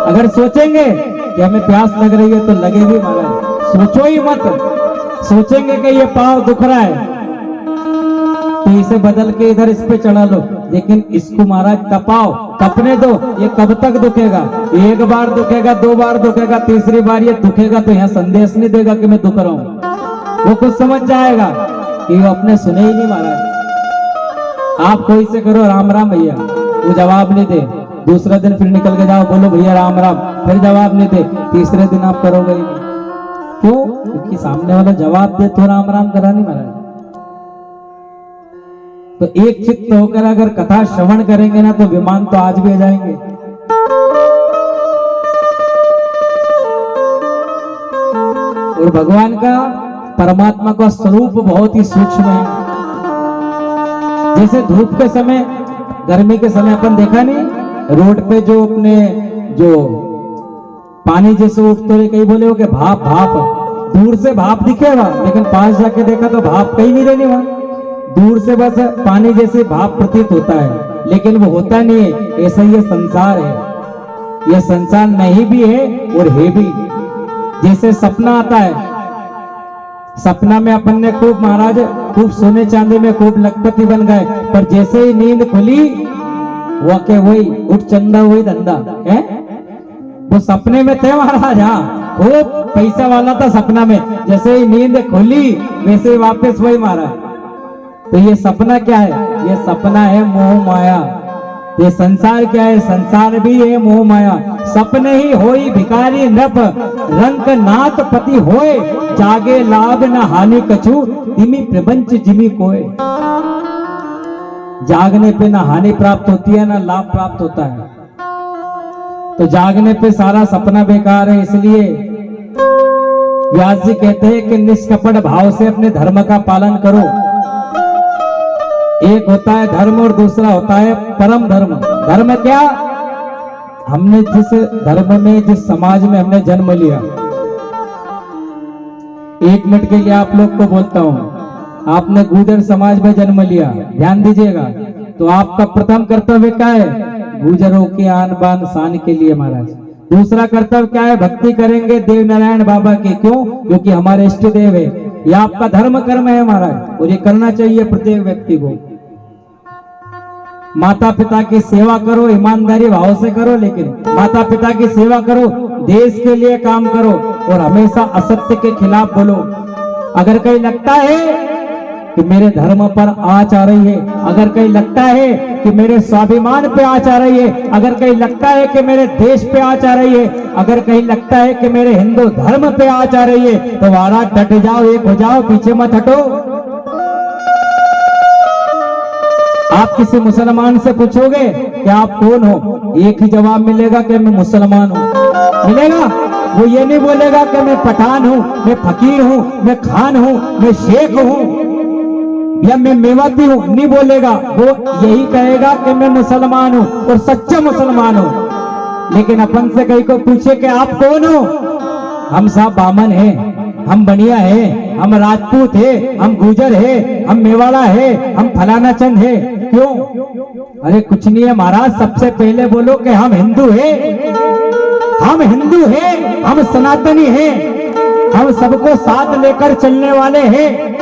अगर सोचेंगे कि हमें प्यास लग रही है तो लगेगी महाराज, सोचो ही मत। सोचेंगे कि ये पाँव दुख रहा है तो इसे बदल के इधर इस पे चढ़ा लो, लेकिन इसको महाराज तपाओ, तपने दो। ये कब तक दुखेगा? एक बार दुखेगा, 2 बार दुखेगा, तीसरी बार ये दुखेगा तो यहाँ संदेश नहीं देगा कि मैं दुख रहा हूं। वो कुछ समझ जाएगा कि वो अपने सुने ही नहीं महाराज। आप कोई से करो राम राम भैया, वो जवाब नहीं दे, दूसरा दिन फिर निकल के जाओ बोलो भैया राम राम, फिर जवाब नहीं दे, तीसरे दिन आप करोगे ही नहीं। क्यों? क्योंकि सामने वाला जवाब दे तो राम राम करा नहीं महाराज। तो एक चित्त होकर अगर कथा श्रवण करेंगे ना तो विमान तो आज भी आ जाएंगे। और भगवान का, परमात्मा का स्वरूप बहुत ही सूक्ष्म है। जैसे धूप के समय, गर्मी के समय अपन देखा नहीं रोड पे जो अपने जो पानी जैसे उठते रहे, कई बोले हो कि भाप भाप, दूर से भाप दिखेगा लेकिन पास जाके देखा तो भाप कहीं नहीं रहनी वहां। दूर से बस पानी जैसे भाप प्रतीत होता है लेकिन वो होता नहीं है। ऐसा ये संसार है, ये संसार नहीं भी है और है भी। जैसे सपना आता है, सपना में अपन ने खूब महाराज खूब सोने चांदी में खूब लखपति बन गए, पर जैसे ही नींद खुली वो के वही उठ चंदा वही धंधा है। वो सपने में थे महाराज, हाँ खूब पैसा वाला था सपना में, जैसे ही नींद खुली वैसे ही वापस वही महाराज। तो ये सपना क्या है? ये सपना है मोह माया। ये संसार क्या है? संसार भी है मोह माया। सपने ही होई भिखारी नप, रंक नाथ पति होए, जागे लाभ न हानि कछु, दिमी प्रपंच जिमी कोय। जागने पे ना हानि प्राप्त होती है ना लाभ प्राप्त होता है। तो जागने पे सारा सपना बेकार है। इसलिए व्यास जी कहते हैं कि निष्कपट भाव से अपने धर्म का पालन करो। एक होता है धर्म और दूसरा होता है परम धर्म। धर्म क्या? हमने जिस धर्म में, जिस समाज में हमने जन्म लिया, 1 मिनट के लिए आप लोग को बोलता हूं, आपने गुर्जर समाज में जन्म लिया, ध्यान दीजिएगा, तो आपका प्रथम कर्तव्य क्या है? गुर्जरों के आन बान शान के लिए महाराज। दूसरा कर्तव्य क्या है? भक्ति करेंगे देव नारायण बाबा की। क्यों? क्योंकि हमारे इष्ट देव है। यह आपका धर्म कर्म है महाराज, और ये करना चाहिए प्रत्येक व्यक्ति को। माता पिता की सेवा करो, ईमानदारी भाव से करो, लेकिन माता पिता की सेवा करो, देश के लिए काम करो और हमेशा असत्य के खिलाफ बोलो। अगर कहीं लगता है कि मेरे धर्म पर आँच आ रही है, अगर कहीं लगता है कि मेरे स्वाभिमान पे आँच आ रही है, अगर कहीं लगता है कि मेरे देश पे आँच आ रही है, अगर कहीं लगता है कि मेरे हिंदू धर्म पे आँच आ रही है, तो महाराज डट जाओ, एक हो जाओ, पीछे मत हटो। आप किसी मुसलमान से पूछोगे कि आप कौन हो, एक ही जवाब मिलेगा कि मैं मुसलमान हूँ। मिलेगा? वो ये नहीं बोलेगा कि मैं पठान हूँ, मैं फकीर हूँ, मैं खान हूँ, मैं शेख हूँ या मैं मेवाती हूँ, नहीं बोलेगा। वो यही कहेगा कि मैं मुसलमान हूँ और सच्चा मुसलमान हूँ। लेकिन अपन से कहीं को पूछे कि आप कौन हो, हम साहब बामन हैं, हम बनिया है, हम राजपूत है, हम गुजर है, हम मेवाड़ा है, हम फलाना चंद है। क्यों? अरे कुछ नहीं है महाराज, सबसे पहले बोलो कि हम हिंदू है, हम हिंदू है, हम सनातनी है, हम सबको साथ लेकर चलने वाले हैं।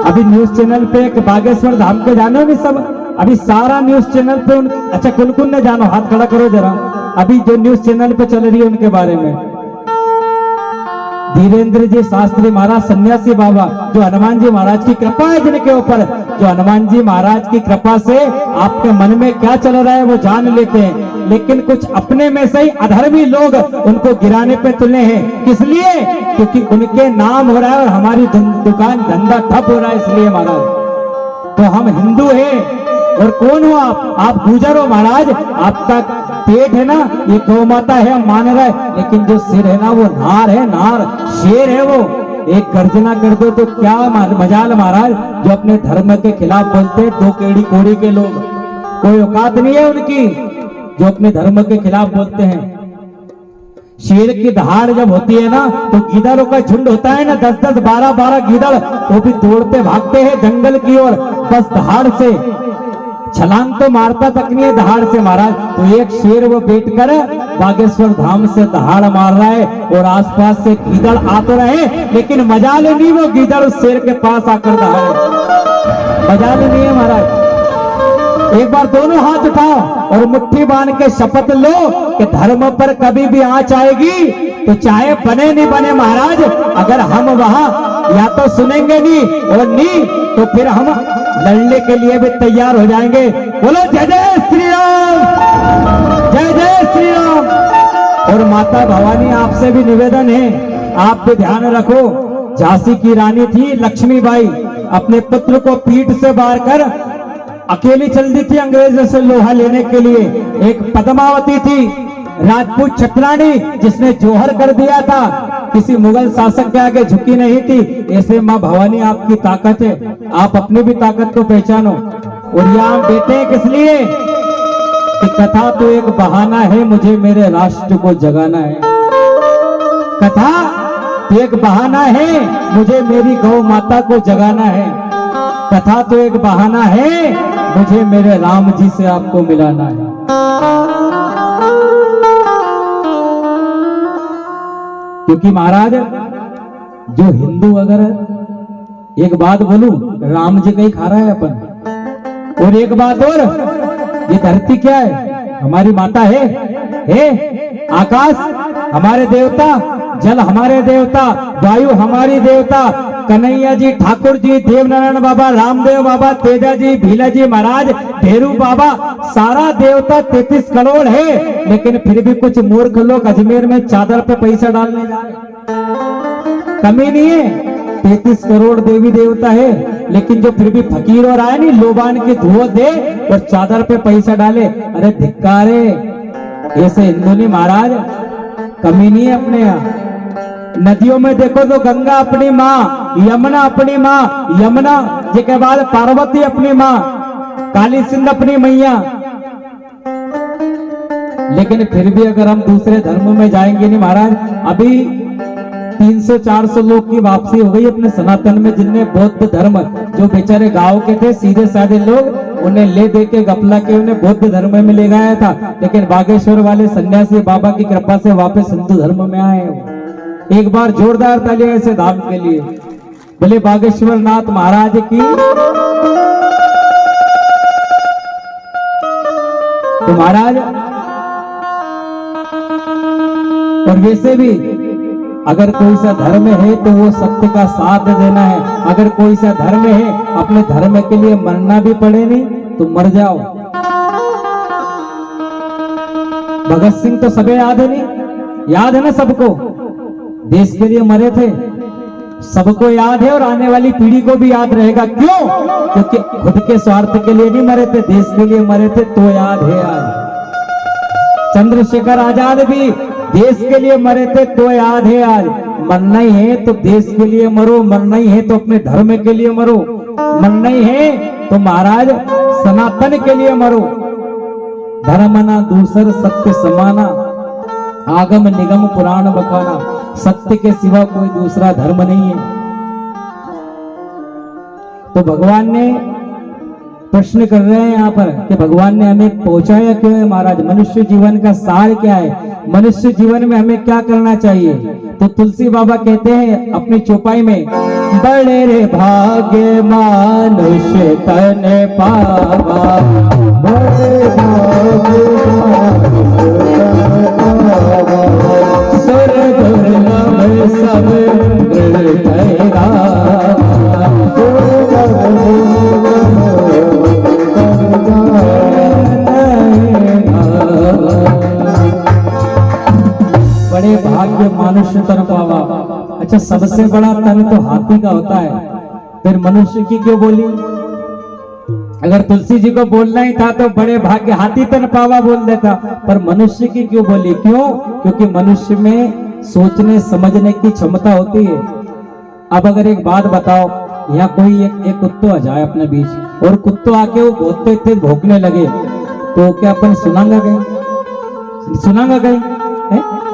अभी न्यूज चैनल पे एक बागेश्वर धाम के जानो भी सब, अभी सारा न्यूज चैनल पे अच्छा कुल ने जानो, हाथ खड़ा करो जरा। अभी जो न्यूज चैनल पे चल रही है उनके बारे में, धीरेन्द्र जी शास्त्री महाराज सन्यासी बाबा, जो हनुमान जी महाराज की कृपा है जिनके ऊपर, जो हनुमान जी महाराज की कृपा से आपके मन में क्या चल रहा है वो जान लेते हैं। लेकिन कुछ अपने में से ही अधर्मी लोग उनको गिराने पे तुले हैं। किस लिए? क्योंकि उनके नाम हो रहा है और हमारी दुकान धंधा ठप हो रहा है, इसलिए महाराज। तो हम हिंदू हैं। और कौन हो आप गुजर हो महाराज। आपका पेट है ना, ये गौ माता है, हम मान रहे, लेकिन जो सिर है ना वो नार है, नार शेर है। वो एक गर्जना कर दो तो क्या मजाल महाराज। जो अपने धर्म के खिलाफ बोलते हैं, 2 केड़ी कोड़ी के लोग, कोई औकात नहीं है उनकी, जो अपने धर्म के खिलाफ बोलते हैं। शेर की दहाड़ जब होती है ना, तो गीदड़ों का झुंड होता है ना, 10-10, 12-12 गीदड़, वो भी दौड़ते भागते हैं जंगल की ओर, बस दहाड़ से। छलांग तो मारता तक नहीं है दहाड़ से महाराज। तो एक शेर वो बैठ कर बागेश्वर धाम से दहाड़ मार रहा है और आसपास से गीदड़ आ तो रहे, लेकिन मजाल नहीं वो गीदड़ उस शेर के पास आकर दहाड़े, मजाल नहीं है महाराज। एक बार दोनों हाथ उठाओ और मुट्ठी बांध के शपथ लो कि धर्म पर कभी भी आंच आएगी तो चाहे बने नहीं बने महाराज, अगर हम वहां या तो सुनेंगे नहीं और नहीं तो फिर हम लड़ने के लिए भी तैयार हो जाएंगे। बोलो जय जय श्री राम, जय जय श्री राम। और माता भवानी आपसे भी निवेदन है, आप भी ध्यान रखो। झांसी की रानी थी लक्ष्मीबाई, अपने पुत्र को पीठ से बार कर अकेली चल दी थी अंग्रेजों से लोहा लेने के लिए। एक पद्मावती थी राजपूत छत्राणी, जिसने जोहर कर दिया था, किसी मुगल शासक के आगे झुकी नहीं थी। ऐसे माँ भवानी आपकी ताकत है, आप अपनी भी ताकत को पहचानो। और यहाँ हम बैठे हैं किस लिए कि कथा तो एक बहाना है, मुझे मेरे राष्ट्र को जगाना है। कथा तो एक बहाना है, मुझे मेरी गौ माता को जगाना है। कथा तो एक बहाना है, मुझे मेरे राम जी से आपको मिलाना है। क्योंकि महाराज जो हिंदू, अगर एक बात बोलूं, राम जी का ही खा रहा है अपन। और एक बात और, ये धरती क्या है? हमारी माता है आकाश हमारे देवता, जल हमारे देवता, वायु हमारी देवता, कन्हैया जी, ठाकुर जी, देवनारायण बाबा, रामदेव बाबा, तेजा जी, भीला जी महाराज, भेरू बाबा, सारा देवता 33 करोड़ है। लेकिन फिर भी कुछ मूर्ख लोग अजमेर में चादर पे पैसा डालने जा रहे। कमी नहीं है, 33 करोड़ देवी देवता है, लेकिन जो फिर भी फकीर और आए नहीं लोबान की धुआं दे और चादर पे पैसा डाले, अरे धिक्कारे। ऐसे हिंदू नहीं महाराज, कमी नहीं है अपने यहाँ। नदियों में देखो तो गंगा अपनी माँ, यमुना अपनी माँ, यमुना जी के बाद पार्वती अपनी माँ, काली सिंध अपनी मैया। लेकिन फिर भी अगर हम दूसरे धर्म में जाएंगे नहीं महाराज, अभी 300-400 लोग की वापसी हो गई अपने सनातन में, जिनने बौद्ध धर्म, जो बेचारे गांव के थे सीधे साधे लोग, उन्हें ले दे के गपला के उन्हें बौद्ध धर्म में ले गया था। लेकिन बागेश्वर वाले सन्यासी बाबा की कृपा से वापस हिंदू धर्म में आए। एक बार जोरदार तालियां ऐसे धाम के लिए बोले बागेश्वर नाथ महाराज की। तो महाराज, और वैसे भी अगर कोई सा धर्म है तो वो सत्य का साथ देना है। अगर कोई सा धर्म है, अपने धर्म के लिए मरना भी पड़े नहीं तो मर जाओ। भगत सिंह तो सबे याद है, नहीं याद है ना सबको, देश के लिए मरे थे, सबको याद है और आने वाली पीढ़ी को भी याद रहेगा। क्यों? क्योंकि खुद के स्वार्थ के लिए नहीं मरे थे, देश के लिए मरे थे, तो याद है आज। चंद्रशेखर आजाद भी देश के लिए मरे थे, तो याद है आज। मरना ही है तो देश के लिए मरो, मरना ही है तो अपने धर्म के लिए मरो, मरना ही है तो महाराज सनातन के लिए मरो। धर्म ना दूसर सत्य समाना, आगम निगम पुराण बखाना। सत्य के सिवा कोई दूसरा धर्म नहीं है। तो भगवान ने प्रश्न कर रहे हैं यहाँ पर कि भगवान ने हमें पहुंचाया क्यों है महाराज? मनुष्य जीवन का सार क्या है? मनुष्य जीवन में हमें क्या करना चाहिए? तो तुलसी बाबा कहते हैं अपनी चौपाई में, बड़े रे भाग्य मनुष्य तन पावा, बड़े भाग्य सुर दुर्लभ सब बड़े भाग्य मनुष्य तन पावा। अच्छा, सबसे बड़ा तन तो हाथी का होता है, फिर मनुष्य की क्यों बोली? अगर तुलसी जी को बोलना ही था तो बड़े भाग्य हाथी तन पावा बोल देता, पर मनुष्य की क्यों बोली? क्यों? क्योंकि मनुष्य में सोचने समझने की क्षमता होती है। अब अगर एक बात बताओ, यहाँ कोई एक कुत्तो आ जाए अपने बीच और कुत्तो आके वो बहुत तेज भौंकने लगे, तो क्या अपन सुनांगा गए?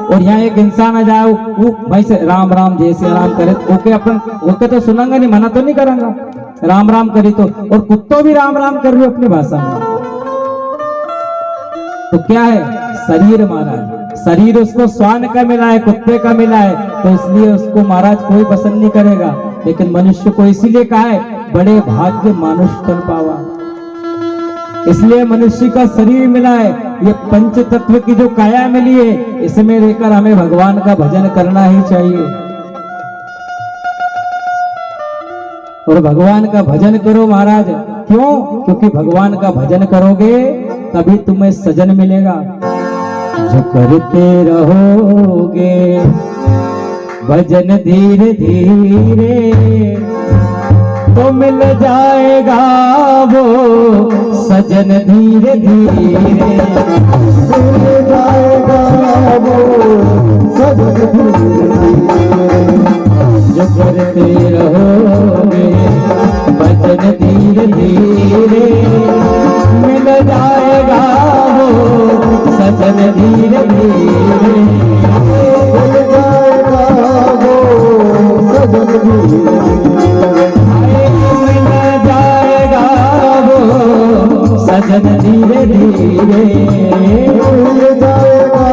और यहाँ एक इंसान आ जाए वो भाई से राम राम जय श्री राम करे, ओके अपन ओके तो सुनांगा नहीं, मना तो नहीं करांगा, राम राम करी तो। और कुत्तो भी राम राम कर रहे अपनी भाषा में। तो क्या है? शरीर महाराज, शरीर उसको श्वान का मिला है, कुत्ते का मिला है, तो इसलिए उसको महाराज कोई पसंद नहीं करेगा। लेकिन मनुष्य को इसीलिए कहा है बड़े भाग्य मानुष तन पावा, इसलिए मनुष्य का शरीर मिला है। ये पंच तत्व की जो काया मिली है, इसमें रहकर हमें भगवान का भजन करना ही चाहिए। और भगवान का भजन करो महाराज, क्यों? क्योंकि भगवान का भजन करोगे तभी तुम्हें सजन मिलेगा। जो करते रहोगे भजन धीरे धीरे तो मिल जाएगा वो सजन धीरे धीरे, मिल जाएगा वो सजन धीरे धीरे। जो करते रहोगे भजन धीरे धीरे मिल जाएगा वो सजन धीरे धीरे, मिल जाएगा वो सजन धीरे सजन धीरे धीरे, मिल जाएगा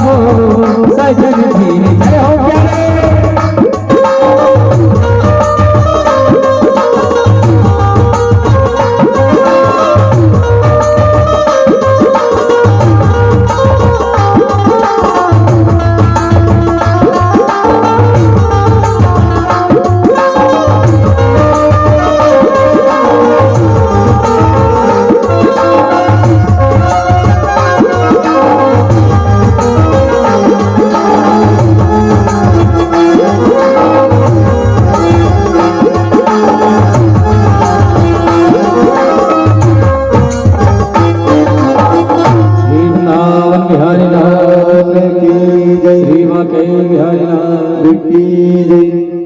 वो सजन धीरे धीरे।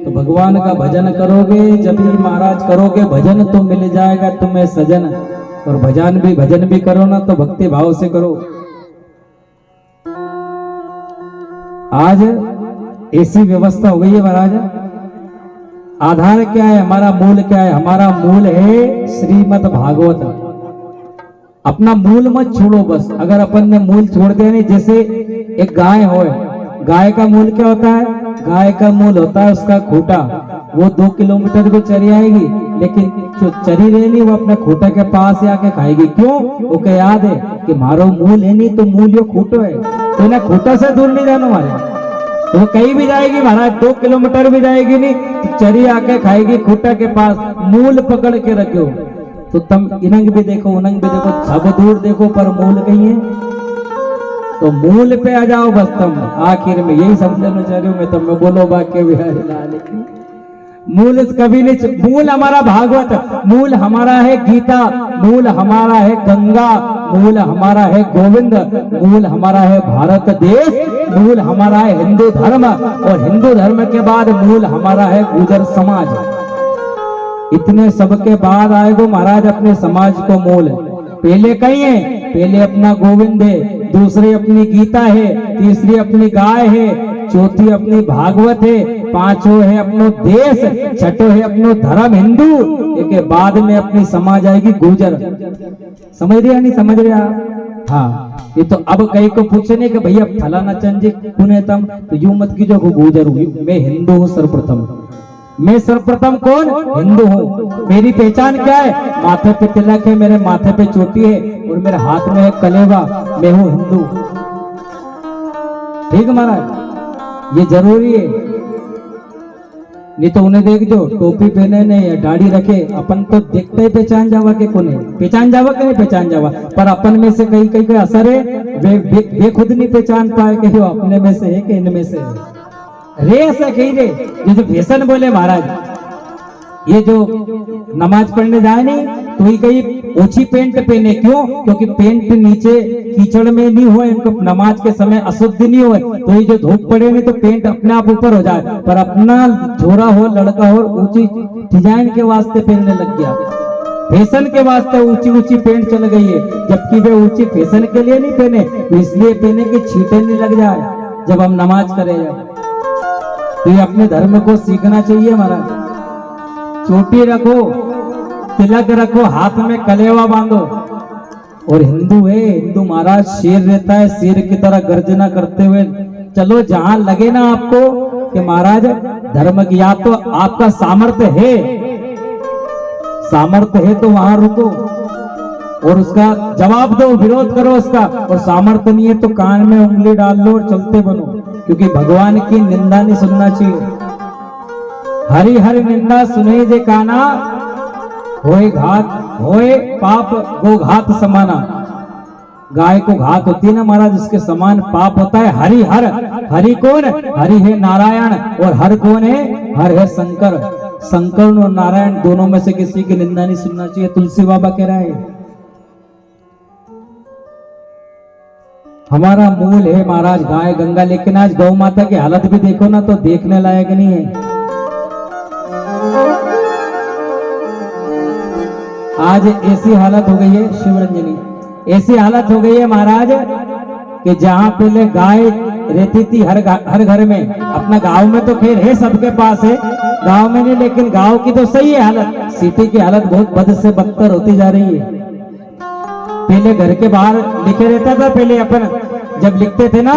तो भगवान का भजन करोगे, जब भी महाराज करोगे भजन तो मिल जाएगा तुम्हें सजन। और भजन भी करो ना तो भक्ति भाव से करो। आज ऐसी व्यवस्था हो गई है महाराज। आधार क्या है हमारा, मूल क्या है? हमारा मूल है श्रीमद् भागवत। अपना मूल मत छोड़ो बस। अगर अपन ने मूल छोड़ दिया नहीं, जैसे एक गाय हो, गाय का मूल क्या होता है? गाय का मूल होता है उसका खूंटा। वो 2 किलोमीटर भी चली आएगी, लेकिन जो चरी रहनी वो अपने खूटा के पास आके खाएगी। क्यों? वो के याद है कि मारो मूल है नहीं तो मूल यो खूटो है, तो ना खूटा से दूर नहीं जाना हमारे। तो कहीं भी जाएगी महाराज, 2 किलोमीटर भी जाएगी नहीं तो चरी आके खाएगी खूटा के पास। मूल पकड़ के रखो तो तुम इनंग भी देखो उनंग भी देखो, सब दूर देखो पर मूल कहीं है। तो मूल पे आ जाओ बस तुम। आखिर में यही समझना चाह रही हूँ मैं तुम्हें, बोलो बाकी बिहारी लाल की। मूल कभी नहीं, मूल हमारा भागवत, मूल हमारा है गीता, मूल हमारा है गंगा, मूल हमारा है गोविंद, मूल हमारा है भारत देश, मूल हमारा है हिंदू धर्म, और हिंदू धर्म के बाद मूल हमारा है गुर्जर समाज। इतने सबके बाद आएगो महाराज अपने समाज को मूल। पहले कहीं है, पहले अपना गोविंद है, दूसरी अपनी गीता है, तीसरी अपनी गाय है, चौथी अपनी भागवत है, पांचों है अपनो देश, छठो है अपनो धर्म हिंदू, एक बाद में अपनी समाज आएगी गुर्जर। समझ रहे नहीं समझ रहे आप? हाँ, ये तो अब कहीं को पूछने कि भैया फलाना चंद जी कौन है तुम, तो यूं मत कीजिए गुर्जर हूँ मैं, हिंदू हूँ सर्वप्रथम। मैं सर्वप्रथम कौन? हिंदू हूँ। मेरी पहचान क्या है? माथे पे तिलक है, मेरे माथे पे चोटी है और मेरे हाथ में है कलेवा, मैं हूँ हिंदू। ठीक है महाराज, ये जरूरी है। नहीं तो उन्हें देख जो टोपी पहने ने या दाढ़ी रखे, अपन तो देखते ही पहचान जावा के कोने पहचान जावा के नहीं पहचान जावा, पर अपन में से कई कई असर है वे खुद नहीं पहचान पाए कि वो अपने में से है कि इनमें से है। रे ऐसा कही रे, जैसे फैशन बोले महाराज, ये जो नमाज पढ़ने जाए नहीं तो ही कहीं ऊंची पेंट पहने। क्यों? क्योंकि पेंट नीचे कीचड़ में नहीं हुए, इनको नमाज के समय अशुद्ध नहीं हुए, तो ये जो धूप पड़े नहीं तो पेंट अपने आप ऊपर हो जाए। पर अपना छोरा हो लड़का हो ऊंची डिजाइन के वास्ते पहनने लग गया, फैशन के वास्ते ऊंची ऊंची पेंट चल गई है, जबकि वे ऊंची फैशन के लिए नहीं पहने, तो इसलिए पहने कि छींटे नहीं लग जाए जब हम नमाज करें। तो ये अपने धर्म को सीखना चाहिए महाराज। चोटी रखो, तिलक रखो, हाथ में कलेवा बांधो। और हिंदू है, हिंदू महाराज शेर रहता है, शेर की तरह गर्जना करते हुए चलो। जहां लगे ना आपको कि महाराज धर्म की, या तो आपका सामर्थ्य है तो वहां रुको और उसका जवाब दो, विरोध करो उसका। और सामर्थ्य नहीं है तो कान में उंगली डाल लो और चलते बनो, क्योंकि भगवान की निंदा नहीं सुनना चाहिए। हरि हरि निंदा सुने जे काना, होए घात होए पाप गो घात समाना। गाय को घात होती है ना महाराज, इसके समान पाप होता है। हरि हर, हरि कौन? हरि है नारायण, और हर कौन है? हर है शंकर। शंकर और नारायण दोनों में से किसी की निंदा नहीं सुनना चाहिए, तुलसी बाबा कह रहा है। हमारा मूल है महाराज गाय गंगा, लेकिन आज गौ माता की हालत भी देखो ना तो देखने लायक नहीं है। आज ऐसी हालत हो गई है शिवरंजनी, ऐसी हालत हो गई है महाराज कि जहां पहले गाय रहती थी हर घर में, अपना गांव में तो खैर है सबके पास है, गांव में नहीं, लेकिन गांव की तो सही है हालत, सिटी की हालत बहुत बद से बदतर होती जा रही है। पहले घर के बाहर लिखे रहता था, पहले अपन जब लिखते थे ना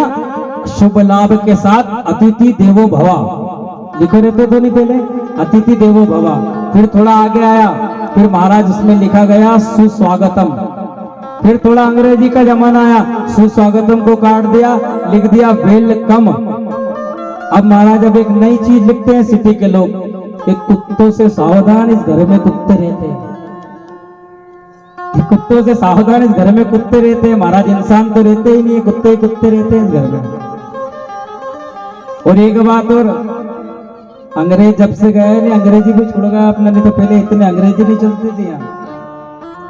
शुभ लाभ के साथ अतिथि देवो भवा, लिखे रहते तो नहीं पहले अतिथि देवो भवा। फिर थोड़ा आगे आया, फिर महाराज इसमें लिखा गया सुस्वागतम। फिर थोड़ा अंग्रेजी का जमाना आया, सुस्वागतम को काट दिया, लिख दिया वेलकम। अब महाराज अब एक नई चीज लिखते हैं सिटी के लोग कि कुत्तों से सावधान, इस घर में कुत्ते रहते हैं। कुत्तों से सावधान, इस घर में कुत्ते रहते हैं। महाराज इंसान तो रहते ही नहीं है, कुत्ते ही कुत्ते रहते हैं इस घर में। और एक बात और, अंग्रेज जब से गए नहीं अंग्रेजी भी छोड़ गया अपना, नहीं तो पहले इतने अंग्रेजी नहीं चलती थी यहाँ।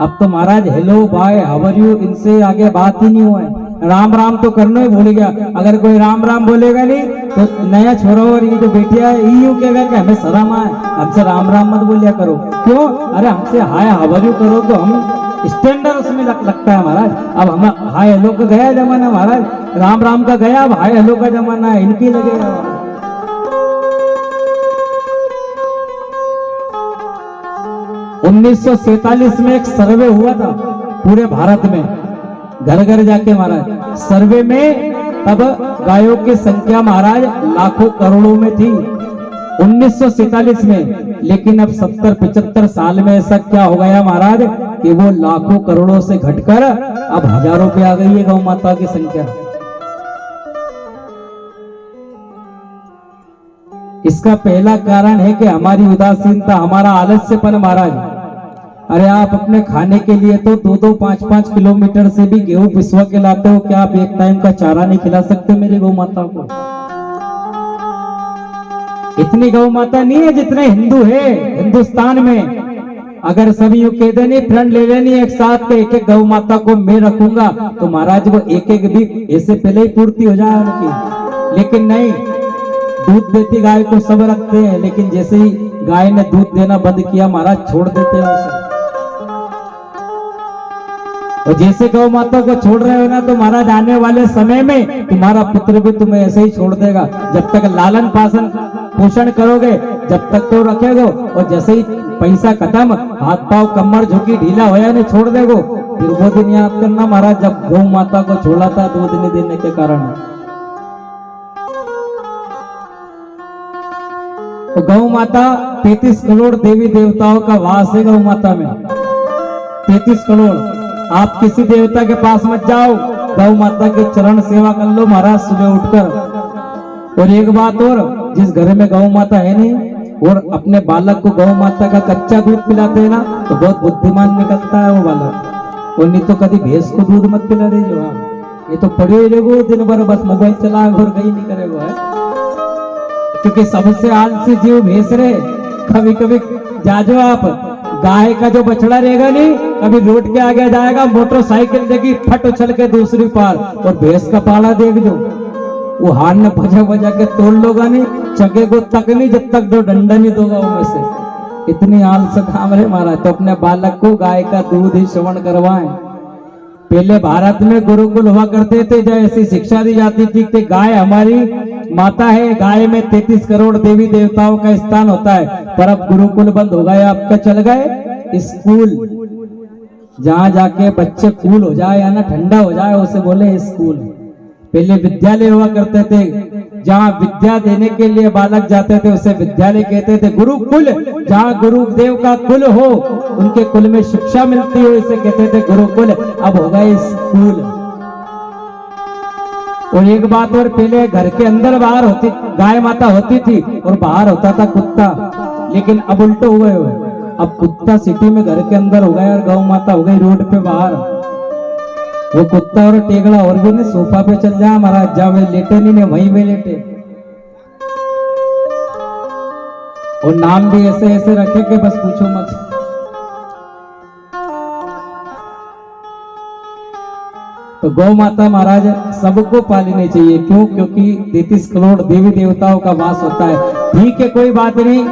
अब तो महाराज hello bye how are you, इनसे आगे बात ही नहीं हुआ है। राम राम तो करना ही भूल गया। अगर कोई राम राम बोलेगा नहीं तो नया छोरा और ये जो बेटिया है यूं कहेगा कि हमें शर्म आए, हमसे राम राम मत बोलिया करो। क्यों? अरे हमसे हाय हाउ आर यू करो तो हम स्टैंडर्ड उसमें लगता है महाराज। अब हम हाय हेलो का गया जमाना महाराज, राम राम का गया, अब हाय हेलो का जमाना है, इनकी लगेगा। 1947 में एक सर्वे हुआ था पूरे भारत में, घर घर जाके महाराज सर्वे में, तब गायों की संख्या महाराज लाखों करोड़ों में थी। 1947 में। लेकिन अब 70-75 साल में ऐसा क्या हो गया महाराज कि वो लाखों करोड़ों से घटकर अब हजारों पे आ गई है गौ माता की संख्या। इसका पहला कारण है कि हमारी उदासीनता, हमारा आलस्यपन महाराज। अरे आप अपने खाने के लिए तो 2-2, 5-5 किलोमीटर से भी गेहूं पिसवा के लाते हो, क्या आप एक टाइम का चारा नहीं खिला सकते मेरी गौ माता को? इतनी गौ माता नहीं है जितने हिंदू है हिंदुस्तान में। अगर सभी यूं कह देनी प्रण ले लेनी एक साथ के एक गौ माता को मैं रखूंगा तो महाराज वो एक भी ऐसे पहले ही पूर्ति हो जाए उनकी। लेकिन नहीं, दूध देती गाय को सब रखते हैं, लेकिन जैसे ही गाय ने दूध देना बंद किया महाराज छोड़ देते हैं उसे। और जैसे गौ माता को छोड़ रहे हो ना तो महाराज आने वाले समय में तुम्हारा पुत्र भी तुम्हें ऐसे ही छोड़ देगा। जब तक लालन पालन पोषण करोगे जब तक तो रखेगो, और जैसे ही पैसा खत्म, हाथ पांव कमर झुकी ढीला होया नहीं छोड़ देगो, फिर वो दिन याद करना महाराज जब गौ माता को छोड़ा था दूध नहीं देने के कारण। तो गौ माता 33 करोड़ देवी देवताओं का वास है गौ माता में। 33 करोड़। आप किसी देवता के पास मत जाओ, गौ माता के चरण सेवा कर लो महाराज सुबह उठकर। और एक बात और, जिस घर में गौ माता है नहीं और अपने बालक को गौ माता का कच्चा दूध पिलाते हैं ना तो बहुत बुद्धिमान निकलता है वो बालक। और नहीं तो कभी भैंस को दूध मत पिला दे जो, ये तो पड़े ही रहेगो दिन भर बस मोबाइल चला और कहीं नहीं करेगा है। क्योंकि सबसे आलसी जीव भैंस रे। कभी कभी जाजो आप, गाय का जो बछड़ा रहेगा नहीं कभी रोड के आगे जाएगा, मोटरसाइकिल देगी फट उछल के दूसरी पार, और भैंस का पाला देख जो वो हाथ में भजा भजा के तोड़ लोगा नहीं, चगे को तक नहीं जब तक दो डंडा नहीं दोगा उनमें से। इतनी आलस काम है महाराज। तो अपने बालक को गाय का दूध ही श्रवण करवाएं। पहले भारत में गुरुकुल हुआ करते थे, जब ऐसी शिक्षा दी जाती थी कि गाय हमारी माता है, गाय में 33 करोड़ देवी देवताओं का स्थान होता है। पर अब गुरुकुल बंद हो गए, अब क्या चल गए स्कूल, जहां जाके बच्चे कूल हो जाए या ना ठंडा हो जाए उसे बोले स्कूल। पहले विद्यालय हुआ करते थे, जहां विद्या देने के लिए बालक जाते थे उसे विद्यालय कहते थे। गुरुकुल, जहां गुरुदेव का कुल हो, उनके कुल में शिक्षा मिलती हो, इसे कहते थे गुरुकुल। अब हो गए स्कूल। और एक बात और, पहले घर के अंदर बाहर होती गाय माता होती थी और बाहर होता था कुत्ता, लेकिन अब उल्टो हो गए हो। अब कुत्ता सिटी में घर के अंदर हो गया और गौ माता हो गई रोड पे बाहर। वो कुत्ता और टेगड़ा और भी नहीं सोफा पे चल जाए महाराज, जहाँ वे लेटे नहीं वहीं पे लेटे। और नाम भी ऐसे ऐसे रखे कि बस पूछो मत। तो गौ माता महाराज सबको पालनी चाहिए। क्यों? क्योंकि 33 करोड़ देवी देवताओं का वास होता है। ठीक है, कोई बात नहीं,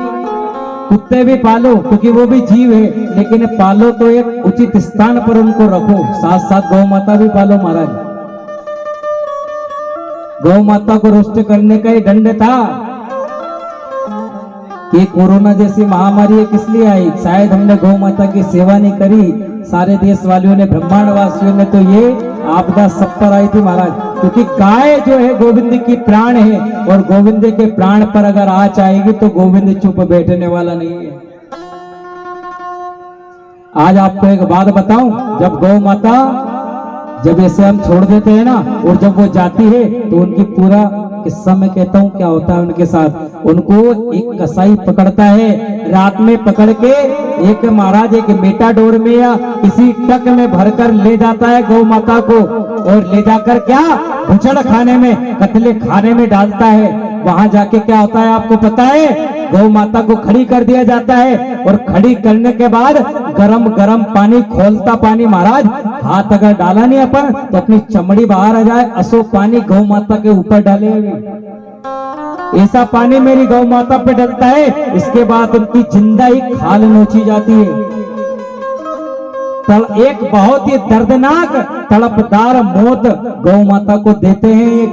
कुत्ते भी पालो क्योंकि वो भी जीव है, लेकिन पालो तो एक उचित स्थान पर उनको रखो। साथ साथ गौ माता भी पालो महाराज। गौ माता को रुष्ट करने का ही दंड था कि कोरोना जैसी महामारी किस लिए आई? शायद हमने गौ माता की सेवा नहीं करी। सारे देश वालियों ने, ब्रह्मांड वासियों ने, तो ये आपदा सब पर आई थी महाराज। क्योंकि गाय जो है गोविंद की प्राण है, और गोविंद के प्राण पर अगर आँच आएगी तो गोविंद चुप बैठने वाला नहीं है। आज आपको एक बात बताऊं, जब गौ माता जब ऐसे हम छोड़ देते हैं ना, और जब वो जाती है तो उनकी पूरा किस्सा मैं कहता हूँ क्या होता है उनके साथ। उनको एक कसाई पकड़ता है, रात में पकड़ के एक महाराज एक मेटाडोर में या किसी ट्रक में भरकर ले जाता है गौ माता को, और ले जाकर क्या भुचड़ खाने में, कतले खाने में डालता है। वहां जाके क्या होता है आपको पता है? गौ माता को खड़ी कर दिया जाता है, और खड़ी करने के बाद गरम गरम पानी, खोलता पानी महाराज, हाथ अगर डाला नहीं अपन तो अपनी चमड़ी बाहर आ जाए, असो पानी गौ माता के ऊपर डाले। ऐसा पानी मेरी गौ माता पे डलता है। इसके बाद उनकी जिंदा ही खाल नोची जाती है। एक बहुत ही दर्दनाक तड़पदार मौत गौ माता को देते हैं ये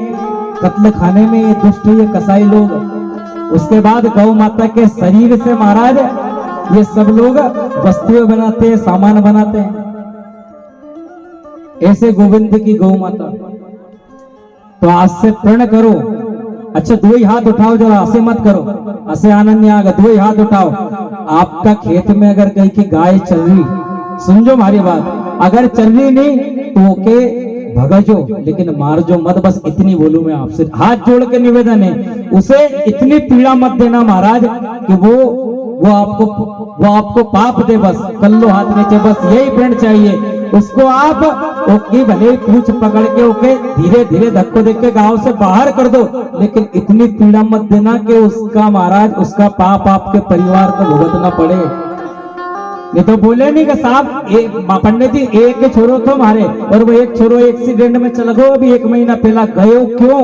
कत्ल खाने में ये दुष्ट, ये कसाई लोग। उसके बाद गौ माता के शरीर से महाराज ये सब लोग वस्तुएं बनाते हैं, सामान बनाते हैं। ऐसे गोविंद की गौ माता। तो आज से प्रण करो अच्छा दो ही हाथ उठाओ जरा, ऐसे मत करो, ऐसे आनंद नहीं आएगा, दो ही हाथ उठाओ। आपका खेत में अगर कहीं की गाय चल रही, सुन जो हमारी बात, अगर चल रही नहीं तो ओके भगजो, लेकिन मार जो मत, बस इतनी बोलूं मैं आपसे, हाथ जोड़ के निवेदन है, उसे इतनी पीड़ा मत देना महाराज कि वो आपको पाप दे, बस कर लो हाथ नीचे, बस यही प्रण चाहिए उसको। आप ओके भले पूछ पकड़ के ओके धीरे धीरे धक्को देख के गांव से बाहर कर दो, लेकिन इतनी पीड़ा मत देना कि उसका महाराज उसका पाप आपके परिवार को भुगतना पड़े। ये तो बोले नहीं कि साहब पंडित जी एक छोरो तो मारे, और वो एक छोरो एक्सीडेंट में चल गयो, अभी 1 महीना पहला गयो क्यों?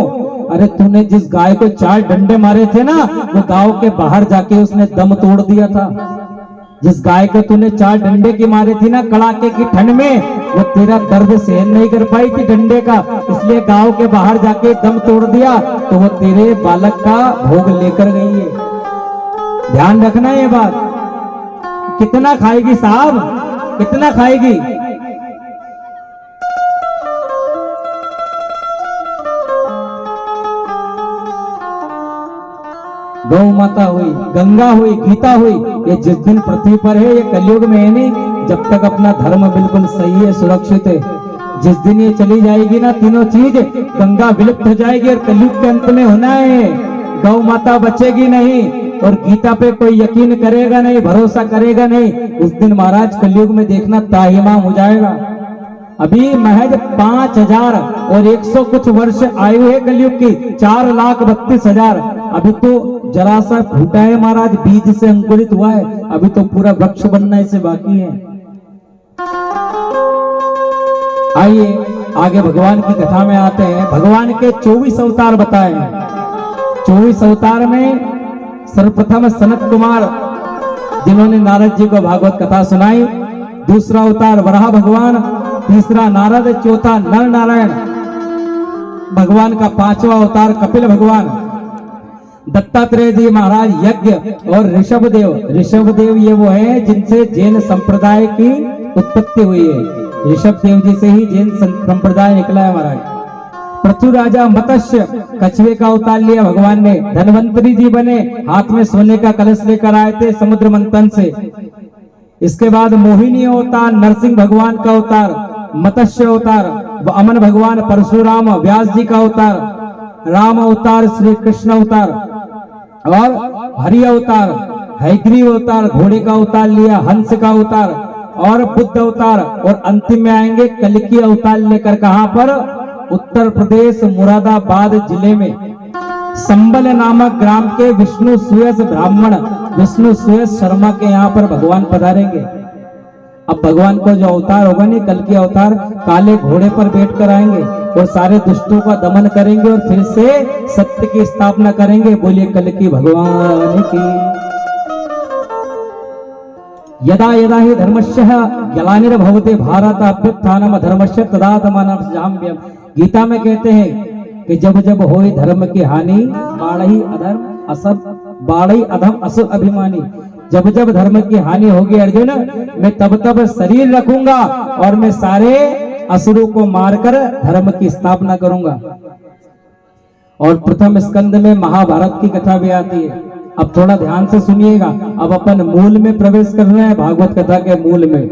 अरे तूने जिस गाय को 4 डंडे मारे थे ना, वो गांव के बाहर जाके उसने दम तोड़ दिया था। जिस गाय को तूने 4 डंडे की मारे थी ना कड़ाके की ठंड में, वो तेरा दर्द सहन नहीं कर पाई थी डंडे का, इसलिए गांव के बाहर जाके दम तोड़ दिया, तो वो तेरे बालक का भोग लेकर गई है। ध्यान रखना ये बात। कितना खाएगी साहब, कितना खाएगी? गौ माता हुई, गंगा हुई, गीता हुई, ये जिस दिन पृथ्वी पर है, ये कलयुग में है नहीं, जब तक अपना धर्म बिल्कुल सही है, सुरक्षित है। जिस दिन ये चली जाएगी ना तीनों चीज, गंगा विलुप्त हो जाएगी और कलयुग के अंत में होना है, गौ माता बचेगी नहीं, और गीता पे कोई यकीन करेगा नहीं, भरोसा करेगा नहीं, उस दिन महाराज कलयुग में देखना ताहिमाम हो जाएगा। अभी महज 5100 कुछ वर्ष आयु है कलयुग की, 4,32,000। अभी तो जरा सा फूटा है महाराज, बीज से अंकुरित हुआ है, अभी तो पूरा वृक्ष बनना इसे बाकी है। आइए आगे भगवान की कथा में आते हैं। भगवान के 24 अवतार बताए हैं। 24 अवतार में सर्वप्रथम सनत कुमार जिन्होंने नारद जी को भागवत कथा सुनाई, दूसरा अवतार वराह भगवान, तीसरा नारद, चौथा नर नारायण भगवान का, 5वां अवतार कपिल भगवान, दत्तात्रेय जी महाराज यज्ञ, और ऋषभ देव ये वो है जिनसे जैन संप्रदाय की उत्पत्ति हुई है। ऋषभ देव जी से ही जैन संप्रदाय निकला है महाराज। पृथ्वी राजा मत्स्य कछुए का अवतार लिया भगवान ने, धनवंतरी जी बने, हाथ में सोने का कलश लेकर आए थे समुद्र मंथन से। इसके बाद मोहिनी अवतार, नरसिंह भगवान का अवतार, मत्स्य अवतार, अमन भगवान परशुराम व्यास जी का अवतार, राम अवतार, श्री कृष्ण अवतार, और हरि अवतार, हैग्रीव अवतार, घोड़े का अवतार लिया, हंस का अवतार, और बुद्ध अवतार, और अंतिम में आएंगे कल्कि अवतार लेकर। कहां पर? उत्तर प्रदेश मुरादाबाद जिले में संबल नामक ग्राम के विष्णु सुयस ब्राह्मण विष्णु सुयस शर्मा के यहाँ पर भगवान पधारेंगे। अब भगवान को जो अवतार होगा नहीं, कल के अवतार, काले घोड़े पर बैठ कर आएंगे और सारे दुष्टों का दमन करेंगे और फिर से सत्य की स्थापना करेंगे। बोलिए कल की भगवान की। यदा यदा ही धर्मस्य ग्लानिर्भवते भारत अभ्युत्थानम धर्मस्य तदात्मानं सृजाम्यहम्। गीता में कहते हैं कि जब जब होए धर्म की हानि, बाढ़ई अधर्म असद, बाढ़ई अधम असुर अभिमानी। जब जब धर्म की हानि होगी अर्जुन, मैं तब तब शरीर रखूंगा और मैं सारे असुरों को मारकर धर्म की स्थापना करूंगा। और प्रथम स्कंद में महाभारत की कथा भी आती है। अब थोड़ा ध्यान से सुनिएगा। अब अपन मूल में प्रवेश कर रहे हैं, भागवत कथा के मूल में।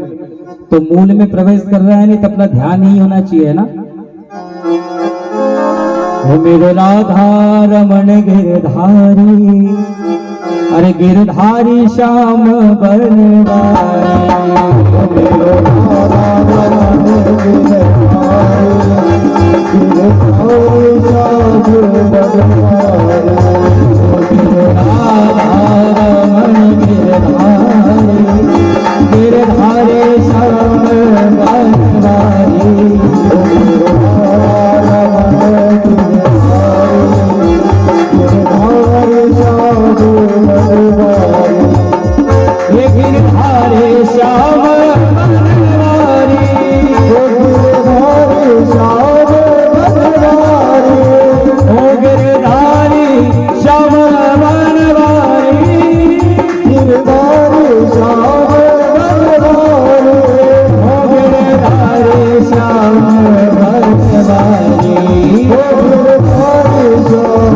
तो मूल में प्रवेश कर रहे हैं नहीं तो अपना ध्यान ही होना चाहिए ना। ओ मेरे राधा रमण गिरधारी, अरे गिरधारी श्याम बनवारी। ओ मेरे राधा रमण गिरधारी, गिरधारी श्याम बनवारी। राधा रमण गिरधारी, गिरधारी श्याम बनवारी।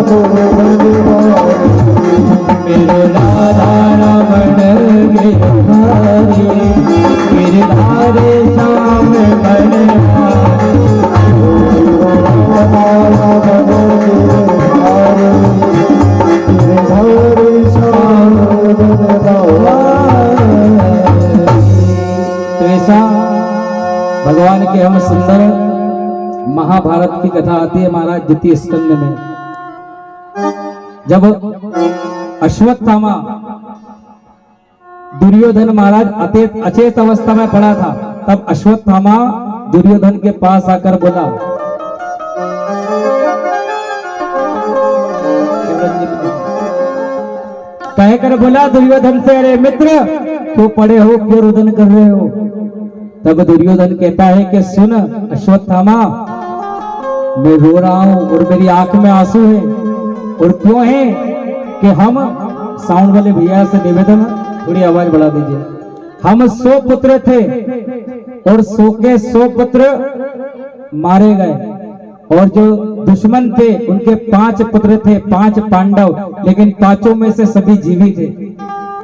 Oh भगवान के हम सुंदर महाभारत की कथा आती है महाराज द्वितीय स्कंद में। जब अश्वत्थामा दुर्योधन महाराज अचेत अवस्था में पड़ा था, तब अश्वत्थामा दुर्योधन के पास आकर बोला, कहकर बोला दुर्योधन से, अरे मित्र क्यों पड़े हो, क्यों रुदन कर रहे हो। तब दुर्योधन कहता है कि सुन अश्वत्थामा, मैं रो रहा हूं और मेरी आंख में आंसू है। और क्यों है कि हम, साउंड वाले भैया से निवेदन, थोड़ी आवाज बढ़ा दीजिए, हम 100 पुत्र थे और 100 के 100 पुत्र मारे गए, और जो दुश्मन थे उनके 5 पुत्र थे, 5 पांडव, लेकिन 5 में से सभी जीवित थे।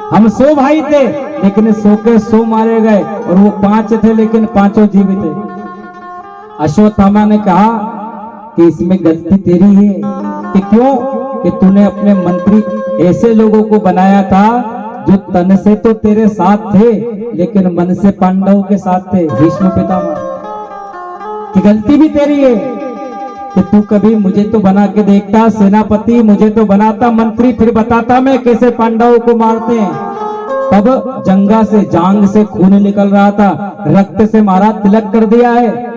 हम 100 भाई थे लेकिन 100 के 100 मारे गए, और वो 5 थे लेकिन 5 जीवित थे। अश्वत्थामा ने कहा कि इसमें गलती तेरी है, कि क्यों, कि तूने अपने मंत्री ऐसे लोगों को बनाया था जो तन से तो तेरे साथ थे लेकिन मन से पांडवों के साथ थे। भीष्म पितामह की गलती भी तेरी है कि तू कभी मुझे तो बना के देखता सेनापति, मुझे तो बनाता मंत्री, फिर बताता मैं कैसे पांडवों को मारते हैं। तब जंगा से, जांग से खून निकल रहा था, रक्त से मारा तिलक कर दिया है।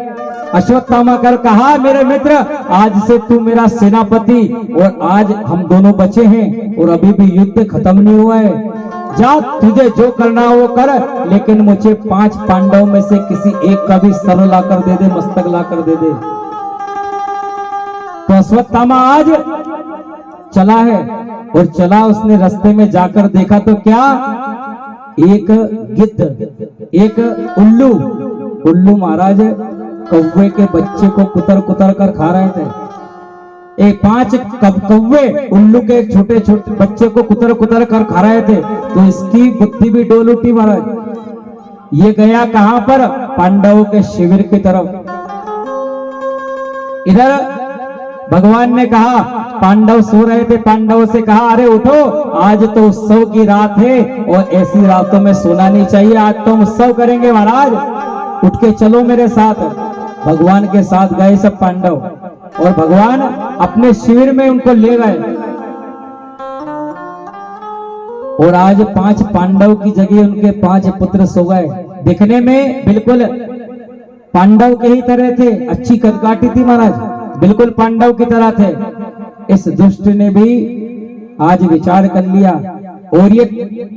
अश्वत्थामा कर कहा, मेरे मित्र आज से तू मेरा सेनापति, और आज हम दोनों बचे हैं और अभी भी युद्ध खत्म नहीं हुआ है। जा, तुझे जो करना हो वो कर, लेकिन मुझे 5 पांडवों में से किसी एक का भी सर लाकर दे दे, मस्तक लाकर दे दे। तो अश्वत्थामा आज चला है, और चला उसने रास्ते में जाकर देखा तो क्या, एक गिद्ध, एक उल्लू महाराज कौवे के बच्चे को कुतर कुतर कर खा रहे थे। 5 कौवे उल्लू के छोटे छोटे बच्चे को कुतर कुतर कर खा रहे थे। तो इसकी बुद्धि भी डोल उठी महाराज। ये गया कहां पर, पांडवों के शिविर की तरफ। इधर भगवान ने कहा, पांडव सो रहे थे, पांडवों से कहा, अरे उठो, आज तो उत्सव की रात है और ऐसी रातों में सोना नहीं चाहिए, आज तो हम उत्सव करेंगे महाराज, उठ के चलो मेरे साथ। भगवान के साथ गए सब पांडव, और भगवान अपने शिविर में उनको ले गए। और आज 5 पांडव की जगह उनके 5 पुत्र सो गए। दिखने में बिल्कुल पांडव के ही तरह थे, अच्छी कदकाठी थी महाराज, बिल्कुल पांडव की तरह थे। इस दुष्ट ने भी आज विचार कर लिया और ये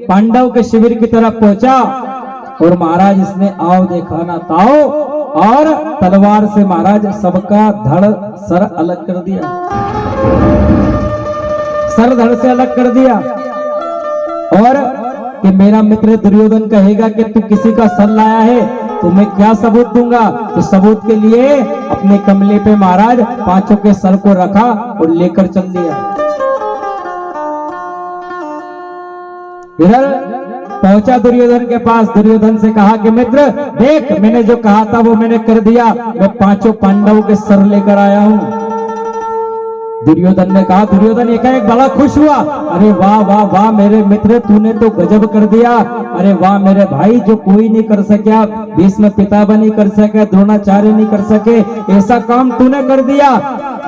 पांडव के शिविर की तरफ पहुंचा, और महाराज इसने आओ देखा ना ताओ, और तलवार से महाराज सबका धड़ सर अलग कर दिया, सर धड़ से अलग कर दिया। और कि मेरा मित्र दुर्योधन कहेगा कि तू किसी का सर लाया है तो मैं क्या सबूत दूंगा। तो सबूत के लिए अपने कमले पे महाराज 5 के सर को रखा और लेकर चल दिया। इधर पहुंचा दुर्योधन के पास, दुर्योधन से कहा कि मित्र देख, मैंने जो कहा था वो मैंने कर दिया, मैं 5 पांडवों के सर लेकर आया हूं। दुर्योधन ने कहा, दुर्योधन एक बड़ा खुश हुआ, अरे वाह वाह वाह मेरे मित्र, तूने तो गजब कर दिया, अरे वाह मेरे भाई, जो कोई नहीं कर सका, भीष्म पितामह नहीं कर सके, द्रोणाचार्य नहीं कर सके, ऐसा काम तूने कर दिया।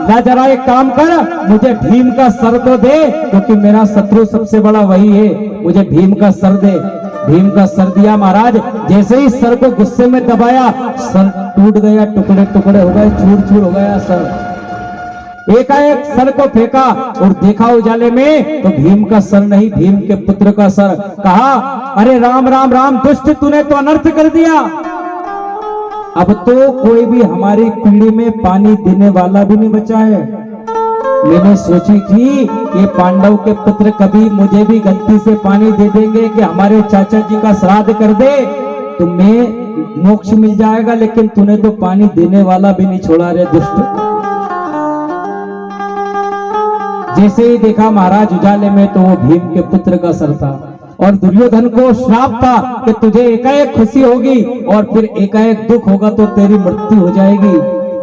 ना जरा एक काम कर, मुझे भीम का सर तो दे, क्योंकि मेरा शत्रु सबसे बड़ा वही है, मुझे भीम का सर दे। भीम का सर दिया महाराज, जैसे ही सर को गुस्से में दबाया, सर टूट गया, टुकड़े टुकड़े हो गए, चूर चूर हो गया सर। एकाएक सर को फेंका और देखा उजाले में तो भीम का सर नहीं, भीम के पुत्र का सर। कहा, अरे राम राम राम, दुष्ट तूने तो अनर्थ कर दिया। अब तो कोई भी हमारी पीढ़ी में पानी देने वाला भी नहीं बचा है। मैंने सोची थी ये पांडव के पुत्र कभी मुझे भी गलती से पानी दे देंगे कि हमारे चाचा जी का श्राद्ध कर दे तो मैं मोक्ष मिल जाएगा, लेकिन तूने तो पानी देने वाला भी नहीं छोड़ा रे दुष्ट। जैसे ही देखा महाराज उजाले में तो वो भीम के पुत्र का सर था, और दुर्योधन को श्राप था कि तुझे एकाएक खुशी होगी और फिर एकाएक दुख होगा तो तेरी मृत्यु हो जाएगी।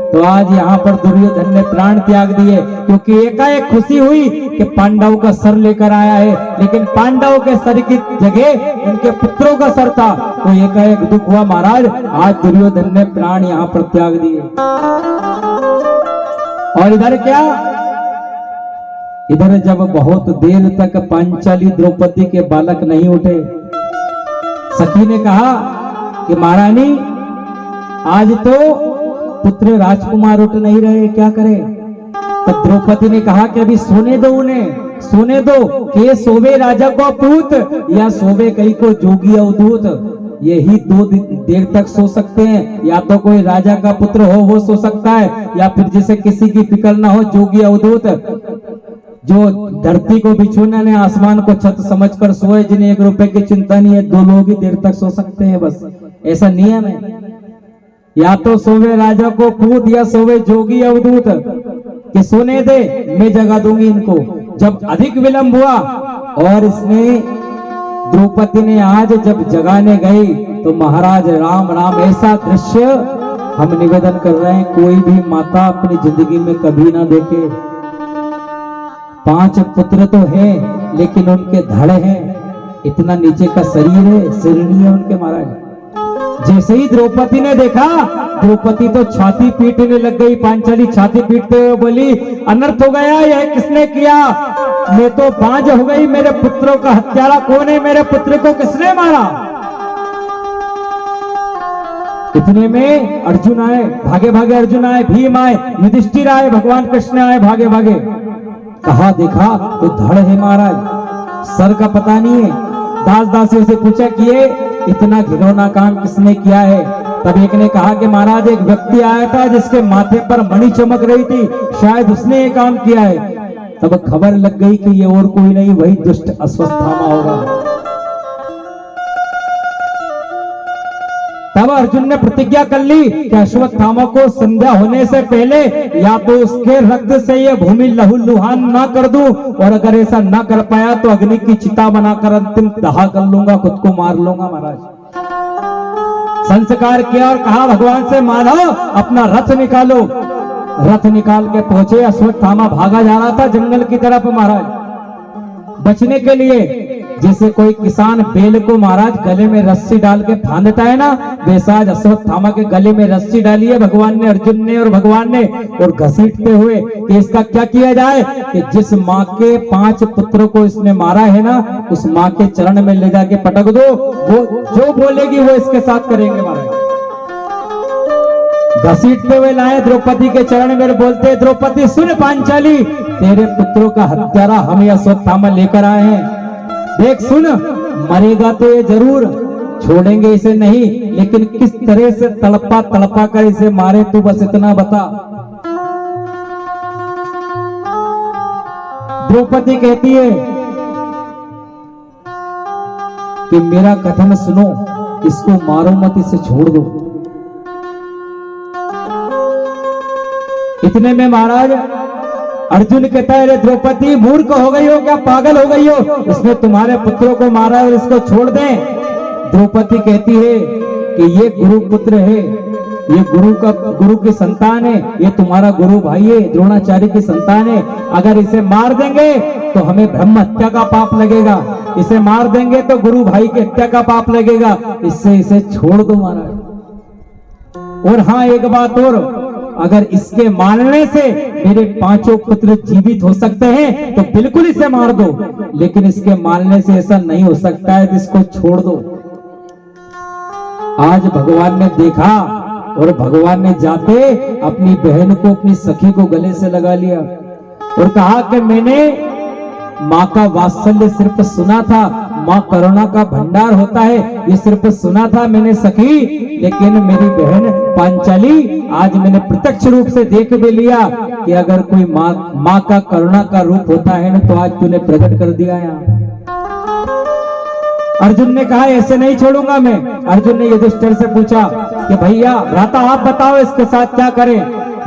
तो आज यहाँ पर दुर्योधन ने प्राण त्याग दिए, क्योंकि एकाएक खुशी हुई कि पांडवों का सर लेकर आया है, लेकिन पांडवों के सर की जगह उनके पुत्रों का सर था, तो एकाएक दुख हुआ महाराज। आज दुर्योधन ने प्राण यहाँ पर त्याग दिए। और इधर क्या, इधर जब बहुत देर तक पांचाली द्रौपदी के बालक नहीं उठे, सखी ने कहा कि महारानी आज तो पुत्र राजकुमार उठ नहीं रहे, क्या करें। तब द्रौपदी ने कहा कि अभी सोने दो उन्हें, सोने दो, के सोवे राजा को पूत या सोवे कहीं को जोगी अवधूत। यही 2 देर तक सो सकते हैं, या तो कोई राजा का पुत्र हो वो सो सकता है, या फिर जिसे किसी की फिक्र ना हो, जोगी अवधूत जो धरती को बिछोना ने आसमान को छत समझकर सोए, जिन्हें 1 रुपए की चिंता नहीं है, 2 लोग ही देर तक सो सकते हैं, बस ऐसा नियम है। या तो सोवे राजा को पूत या सोवे जोगी अवधूत, कि सोने दे मैं जगा दूंगी इनको। जब अधिक विलंब हुआ और इसने द्रौपदी ने आज जब जगाने गई, तो महाराज राम राम, ऐसा दृश्य हम निवेदन कर रहे हैं कोई भी माता अपनी जिंदगी में कभी ना देखे। 5 पुत्र तो हैं, लेकिन उनके धड़ हैं, इतना नीचे का शरीर है, सिरनी है उनके महाराज। जैसे ही द्रौपदी ने देखा, द्रौपदी तो छाती पीटने लग गई। पांचाली छाती पीटते हुए बोली, अनर्थ हो गया, यह किसने किया? मैं तो बांझ हो गई, मेरे पुत्रों का हत्यारा कौन है? मेरे पुत्र को किसने मारा? इतने में अर्जुन आए, भागे भागे अर्जुन आए, भीम आए, युधिष्ठिर आए, भगवान कृष्ण आए भागे भागे। कहा देखा तो धड़ है महाराज, सर का पता नहीं है। दास दासियों से पूछा कि ये इतना घिनौना काम किसने किया है? तब एक ने कहा कि महाराज एक व्यक्ति आया था जिसके माथे पर मणि चमक रही थी, शायद उसने ये काम किया है। तब खबर लग गई कि ये और कोई नहीं, वही दुष्ट अश्वत्थामा होगा। तब अर्जुन ने प्रतिज्ञा कर ली कि अश्वत्थामा को संध्या होने से पहले या तो उसके रक्त से ये भूमि लहूलुहान ना कर दूं, और अगर ऐसा ना कर पाया तो अग्नि की चिता बनाकर अंतिम दहा कर लूंगा, खुद को मार लूंगा। महाराज संस्कार किया और कहा भगवान से, माधव अपना रथ निकालो। रथ निकाल के पहुंचे, अश्वत्थामा भागा जा रहा था जंगल की तरफ महाराज, बचने के लिए। जैसे कोई किसान बेल को महाराज गले में रस्सी डाल के फांदता है ना, वैसा आज अश्वत्थामा के गले में रस्सी डाली है भगवान ने, अर्जुन ने और भगवान ने, और घसीटते हुए कि इसका क्या किया जाए, कि जिस माँ के 5 पुत्रों को इसने मारा है ना, उस माँ के चरण में ले जाके पटक दो, वो जो बोलेगी वो इसके साथ करेंगे। महाराज घसीटते हुए लाए द्रौपदी के चरण में, बोलते द्रौपदी सुन पांचाली, तेरे पुत्रों का हत्यारा हम अश्वत्थामा लेकर आए हैं। देख सुन, मरेगा तो ये जरूर, छोड़ेंगे इसे नहीं, लेकिन किस तरह से तड़पा तड़पा कर इसे मारे तू बस इतना बता। द्रौपदी कहती है कि मेरा कथन सुनो, इसको मारो मत, इसे छोड़ दो। इतने में महाराज अर्जुन कहता है, द्रौपदी मूर्ख हो गई हो क्या, पागल हो गई हो? इसने तुम्हारे पुत्रों को मारा और इसको छोड़ दें। द्रौपदी कहती है कि ये गुरु पुत्र है, ये गुरु की संतान है, ये तुम्हारा गुरु भाई है, द्रोणाचार्य की संतान है। अगर इसे मार देंगे तो हमें ब्रह्म हत्या का पाप लगेगा, इसे मार देंगे तो गुरु भाई की हत्या का पाप लगेगा, इससे इसे छोड़ दो महाराज। और हाँ एक बात और, अगर इसके मारने से मेरे 5 पुत्र जीवित हो सकते हैं तो बिल्कुल इसे मार दो, लेकिन इसके मारने से ऐसा नहीं हो सकता है, इसको छोड़ दो। आज भगवान ने देखा और भगवान ने जाते अपनी बहन को, अपनी सखी को गले से लगा लिया और कहा कि मैंने माँ का वात्सल्य सिर्फ सुना था, माँ करुणा का भंडार होता है ये सिर्फ सुना था मैंने सखी, लेकिन मेरी बहन पांचाली आज मैंने प्रत्यक्ष रूप से देख भी लिया कि अगर कोई माँ का करुणा का रूप होता है ना, तो आज तूने प्रकट कर दिया यहाँ। अर्जुन ने कहा ऐसे नहीं छोड़ूंगा मैं। अर्जुन ने युधिष्ठिर से पूछा कि भैया भ्राता आप बताओ इसके साथ क्या करें।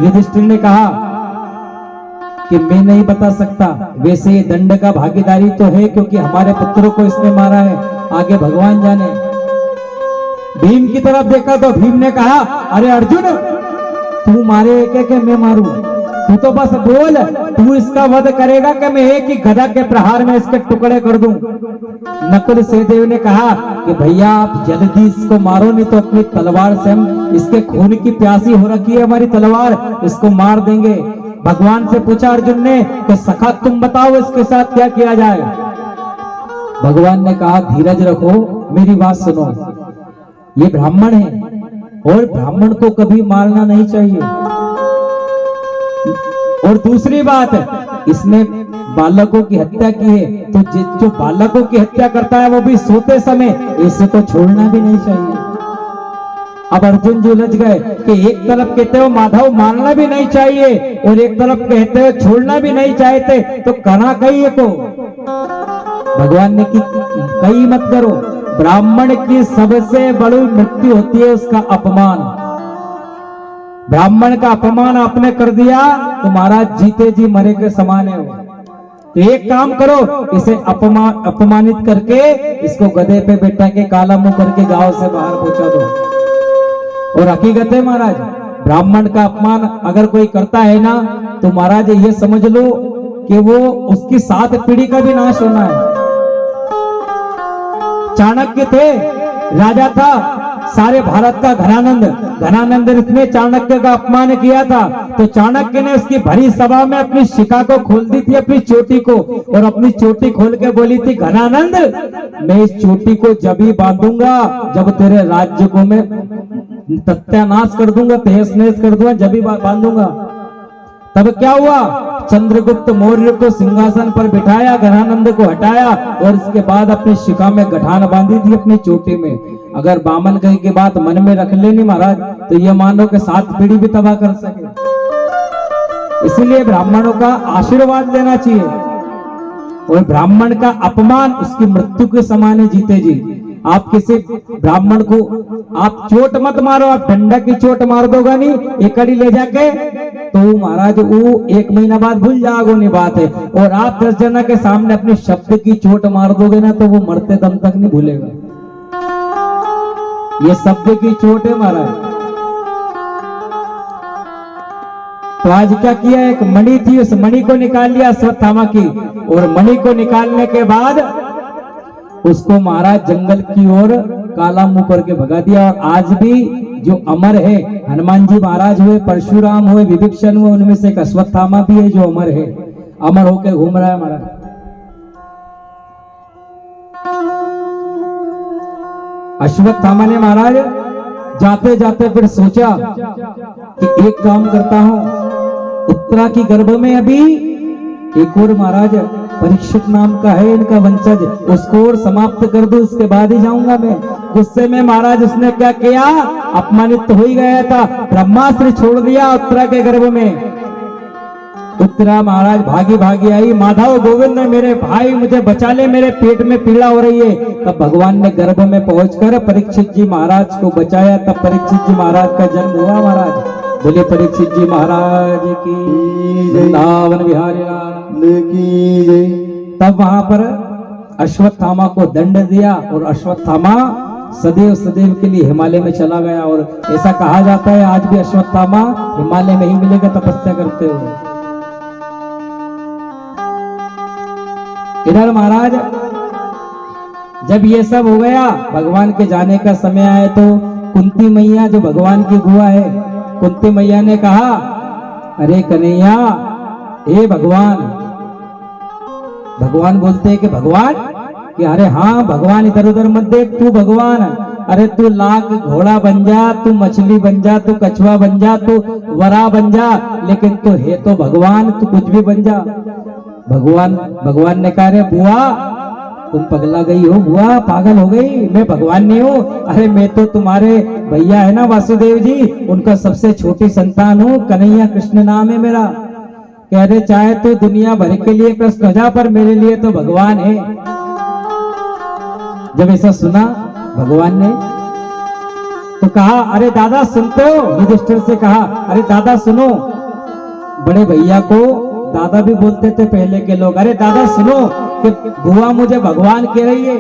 युधिष्ठिर ने कहा कि मैं नहीं बता सकता, वैसे ये दंड का भागीदारी तो है क्योंकि हमारे पुत्रों को इसने मारा है, आगे भगवान जाने। भीम की तरफ देखा तो भीम ने कहा अरे अर्जुन तू मारे एक एक मैं मारूं, तू तो बस बोल, तू इसका वध करेगा कि मैं एक ही गदा के प्रहार में इसके टुकड़े कर दूं। नकुल सहदेव ने कहा कि भैया आप जल्दी इसको मारो, नहीं तो अपनी तलवार से हम, इसके खून की प्यासी हो रखी है हमारी तलवार, इसको मार देंगे। भगवान से पूछा अर्जुन ने कि सखा तुम बताओ इसके साथ क्या किया जाए। भगवान ने कहा धीरज रखो, मेरी बात सुनो, ये ब्राह्मण है और ब्राह्मण को कभी मारना नहीं चाहिए। और दूसरी बात, इसने बालकों की हत्या की है, तो जो बालकों की हत्या करता है वो भी सोते समय, इसे तो छोड़ना भी नहीं चाहिए। अब अर्जुन जी उलझ गए कि एक तरफ कहते हो माधव मारना भी नहीं चाहिए और एक तरफ कहते हो छोड़ना भी नहीं चाहते, तो करा कहिए को। भगवान ने की कही मत करो, ब्राह्मण की सबसे बड़ी मृत्यु होती है उसका अपमान। ब्राह्मण का अपमान आपने कर दिया तो महाराज जीते जी मरे के समान है वो। तो एक काम करो, इसे अपमानित करके इसको गधे पे बैठा के काला मुंह करके गांव से बाहर पहुंचा दो। और हकीकत है महाराज, ब्राह्मण का अपमान अगर कोई करता है ना, तो महाराज ये समझ लो कि वो उसकी 7 पीढ़ी का भी नाश होना है। चाणक्य थे, राजा था, सारे भारत का घनानंद ने चाणक्य का अपमान किया था, तो चाणक्य ने उसकी भरी सभा में अपनी शिखा को खोल दी थी, अपनी चोटी को, और अपनी चोटी खोल के बोली थी घनानंद मैं इस चोटी को जब ही बांधूंगा जब तेरे राज्य को मैं सत्यानाश कर दूंगा, तहस नहस कर दूंगा, जब ही बांधूंगा। तब क्या हुआ, चंद्रगुप्त मौर्य को सिंहासन पर बिठाया, घनानंद को हटाया और इसके बाद अपनी शिखा में गठान बांधी थी अपनी चोटी में। अगर बामन कहीं की बात मन में रख लेनी महाराज, तो ये मानो कि 7 पीढ़ी भी तबाह कर सके। इसीलिए ब्राह्मणों का आशीर्वाद लेना चाहिए, और ब्राह्मण का अपमान उसकी मृत्यु के समान है। जीते जी आप किसी ब्राह्मण को आप चोट मत मारो, आप डंडा की चोट मार दोगा नहीं, एक कड़ी ले जाके, तो महाराज वो 1 महीना बाद भूल जाओगे नहीं बात है। और आप 10 जना के सामने अपने शब्द की चोट मार दोगे ना, तो वो मरते दम तक नहीं भूलेगा। ये शब्द की चोट है महाराज। तो आज क्या किया, एक मणि थी, उस मणि को निकाल लिया अश्वत्थामा की, और मणि को निकालने के बाद उसको महाराज जंगल की ओर काला मुंह करके भगा दिया। और आज भी जो अमर है, हनुमान जी महाराज हुए, परशुराम हुए, विभीषण हुए, उनमें से एक अश्वत्थामा भी है जो अमर है, अमर होके घूम रहा है महाराज। अश्वत्थामा ने महाराज जाते जाते फिर सोचा कि एक काम करता हूं, उत्तरा की गर्भ में अभी एक और महाराज परीक्षित नाम का है इनका वंशज, उसको और समाप्त कर दो, उसके बाद ही जाऊंगा मैं। गुस्से में महाराज उसने क्या किया, अपमानित तो हो ही गया था, ब्रह्मास्त्र छोड़ दिया उत्तरा के गर्भ में। उत्तरा महाराज भागी भागी आई, माधव गोविंद मेरे भाई मुझे बचा ले, मेरे पेट में पीड़ा हो रही है। तब भगवान ने गर्भ में पहुंचकर परीक्षित जी महाराज को बचाया, तब परीक्षित जी महाराज का जन्म हुआ। महाराज बोले परीक्षित जी महाराज की, वृंदावन बिहारी लाल की जय। तब वहां पर अश्वत्थामा को दंड दिया और अश्वत्थामा सदैव सदैव के लिए हिमालय में चला गया। और ऐसा कहा जाता है आज भी अश्वत्थामा हिमालय में ही मिलेगा तपस्या करते हुए। इधर महाराज जब ये सब हो गया, भगवान के जाने का समय आया, तो कुंती मैया जो भगवान की बुआ है, कुंती मैया ने कहा अरे कन्हैया, हे भगवान। भगवान बोलते हैं कि भगवान, कि अरे हाँ भगवान, इधर उधर मत देख, तू भगवान, अरे तू लाख घोड़ा बन जा, तू मछली बन जा, तू कछुआ बन जा, तू वरा बन जा, लेकिन तू है तो भगवान, तू कुछ भी बन जा। भगवान ने कहा रे बुआ, तुम पगला गई हो बुआ, पागल हो गई, मैं भगवान नहीं हूँ। अरे मैं तो तुम्हारे भैया है ना वासुदेव जी, उनका सबसे छोटी संतान हूँ, कन्हैया कृष्ण नाम है मेरा। कह रहे चाहे तो दुनिया भर के लिए कृष्ण हो जा, पर मेरे लिए तो भगवान है। जब ऐसा सुना भगवान ने तो कहा अरे दादा सुनते हो, युधिष्ठिर से कहा अरे दादा सुनो। बड़े भैया को दादा भी बोलते थे पहले के लोग। अरे दादा सुनो कि बुआ मुझे भगवान कह रही है।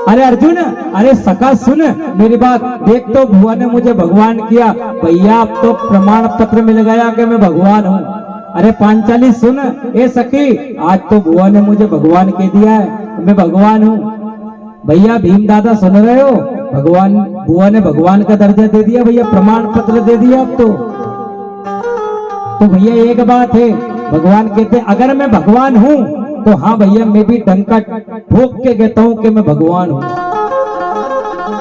अरे अर्जुन, अरे सखा सुन मेरी बात, देख तो बुआ ने मुझे भगवान किया, भैया अब तो प्रमाण पत्र मिल गया कि मैं भगवान हूँ। अरे पांचाली सुन, ए सखी, आज तो बुआ ने मुझे भगवान कह दिया है, मैं भगवान हूँ। भैया भीम दादा सुन रहे हो, भगवान बुआ ने भगवान का दर्जा दे दिया भैया, प्रमाण पत्र दे दिया अब तो भैया एक बात है, भगवान कहते अगर मैं भगवान हूं तो हाँ भैया मैं भी डंका ठोक के कहता हूं कि मैं भगवान हूं।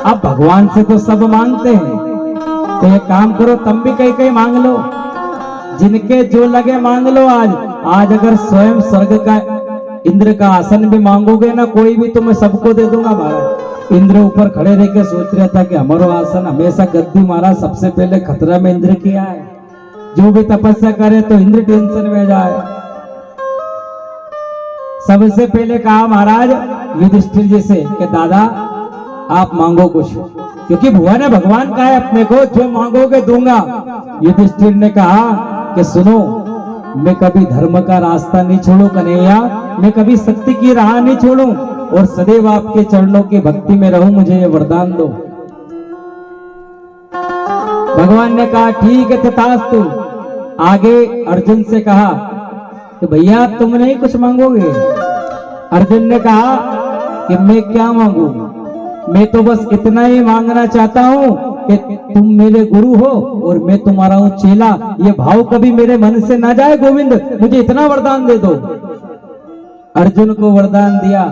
अब भगवान से तो सब मांगते हैं, तो ये काम करो तुम भी कहीं कहीं मांग लो, जिनके जो लगे मांग लो। आज अगर स्वयं स्वर्ग का इंद्र का आसन भी मांगोगे ना कोई भी, तो मैं सबको दे दूंगा। महाराज इंद्र ऊपर खड़े रह के सोच रहा था कि हमारा आसन हमेशा गद्दी, महाराज सबसे पहले खतरा में इंद्र किया है, जो भी तपस्या करे तो इंद्र टेंशन में जाए। सबसे पहले कहा महाराज युधिष्ठिर जी से कि दादा आप मांगो कुछ, क्योंकि भुआ ने भगवान कहा है अपने को, जो मांगोगे दूंगा। युधिष्ठिर ने कहा कि सुनो, मैं कभी धर्म का रास्ता नहीं छोड़ू कन्हैया, मैं कभी शक्ति की राह नहीं छोड़ू और सदैव आपके चरणों की भक्ति में रहूं, मुझे ये वरदान दो। भगवान ने कहा ठीक है तथास्तु। आगे अर्जुन से कहा कि भैया तुम नहीं कुछ मांगोगे? अर्जुन ने कहा कि मैं क्या मांगू, मैं तो बस इतना ही मांगना चाहता हूँ कि तुम मेरे गुरु हो और मैं तुम्हारा हूँ चेला, ये भाव कभी मेरे मन से ना जाए। गोविंद मुझे इतना वरदान दे दो। अर्जुन को वरदान दिया।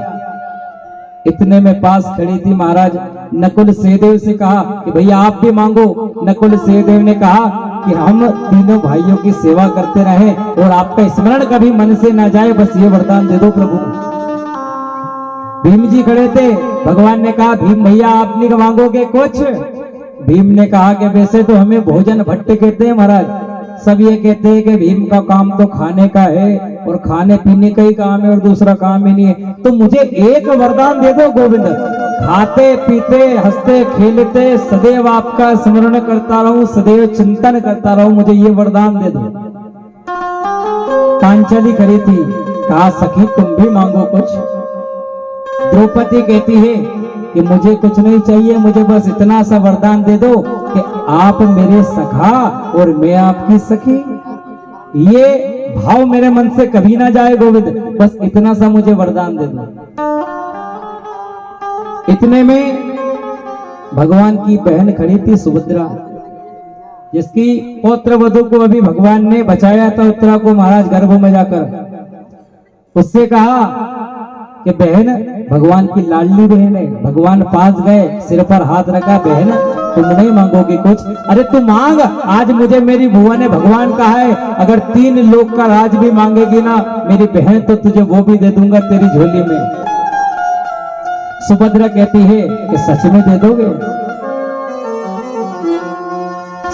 इतने में पास खड़ी थी महाराज नकुल सहदेव से कहा कि भैया आप भी मांगो। नकुल सहदेव ने कहा कि हम तीनों भाइयों की सेवा करते रहे और आपका स्मरण कभी मन से ना जाए, बस ये वरदान दे दो प्रभु। भीम जी खड़े थे। भगवान ने कहा भीम भैया आप नहीं मांगोगे कुछ? भीम ने कहा कि वैसे तो हमें भोजन भट्ट कहते हैं महाराज, सब ये कहते हैं कि भीम का काम तो खाने का है और खाने पीने का ही काम है और दूसरा काम ही नहीं है, तो मुझे एक वरदान दे दो गोविंद, खाते पीते हंसते खेलते सदैव आपका स्मरण करता रहूं, सदैव चिंतन करता रहूं, मुझे ये वरदान दे दो। पांचाली खड़ी थी। कहा सखी तुम भी मांगो कुछ। द्रौपदी कहती है कि मुझे कुछ नहीं चाहिए, मुझे बस इतना सा वरदान दे दो कि आप मेरे सखा और मैं आपकी सखी, ये भाव मेरे मन से कभी ना जाए गोविंद, बस इतना सा मुझे वरदान दे दो। इतने में भगवान की बहन खड़ी थी सुभद्रा, जिसकी पौत्र वधु को अभी भगवान ने बचाया था उत्तरा को महाराज गर्भ में जाकर। उससे कहा कि बहन भगवान की लाडली बहन है। भगवान पास गए, सिर पर हाथ रखा, बहन तुम नहीं मांगोगी कुछ? अरे तू मांग, आज मुझे मेरी बुआ ने भगवान कहा है अगर 3 लोक का राज भी मांगेगी ना मेरी बहन तो तुझे वो भी दे दूंगा तेरी झोली में। सुभद्रा कहती है कि सच में दे दोगे?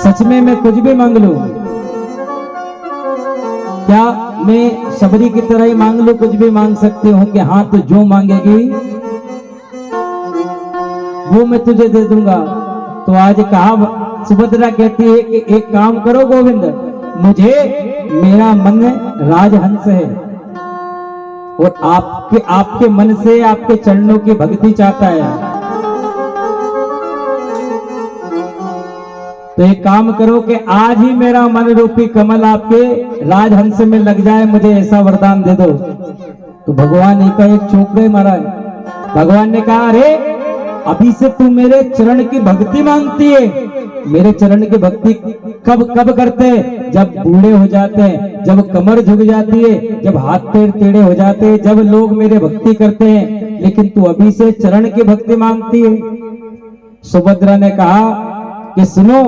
सच में मैं कुछ भी मांग लूं? क्या मैं शबरी की तरह ही मांग लूं, कुछ भी मांग सकती हूँ? कि हाँ तो जो मांगेगी वो मैं तुझे दे दूंगा। तो आज कहा सुभद्रा कहती है कि एक काम करो गोविंद, मुझे मेरा मन राजहंस है और आपके मन से आपके चरणों की भक्ति चाहता है, तो एक काम करो कि आज ही मेरा मन रूपी कमल आपके राजहंस में लग जाए, मुझे ऐसा वरदान दे दो। तो भगवान एकाएक चौंक गए महाराज। भगवान ने कहा अरे अभी से तू मेरे चरण की भक्ति मांगती है? मेरे चरण की भक्ति कब कब करते हैं? जब बूढ़े हो जाते हैं, जब कमर झुक जाती है, जब हाथ पैर टेढ़े हो जाते हैं, जब लोग मेरे भक्ति करते हैं, लेकिन तू अभी से चरण की भक्ति मांगती है। सुभद्रा ने कहा कि सुनो,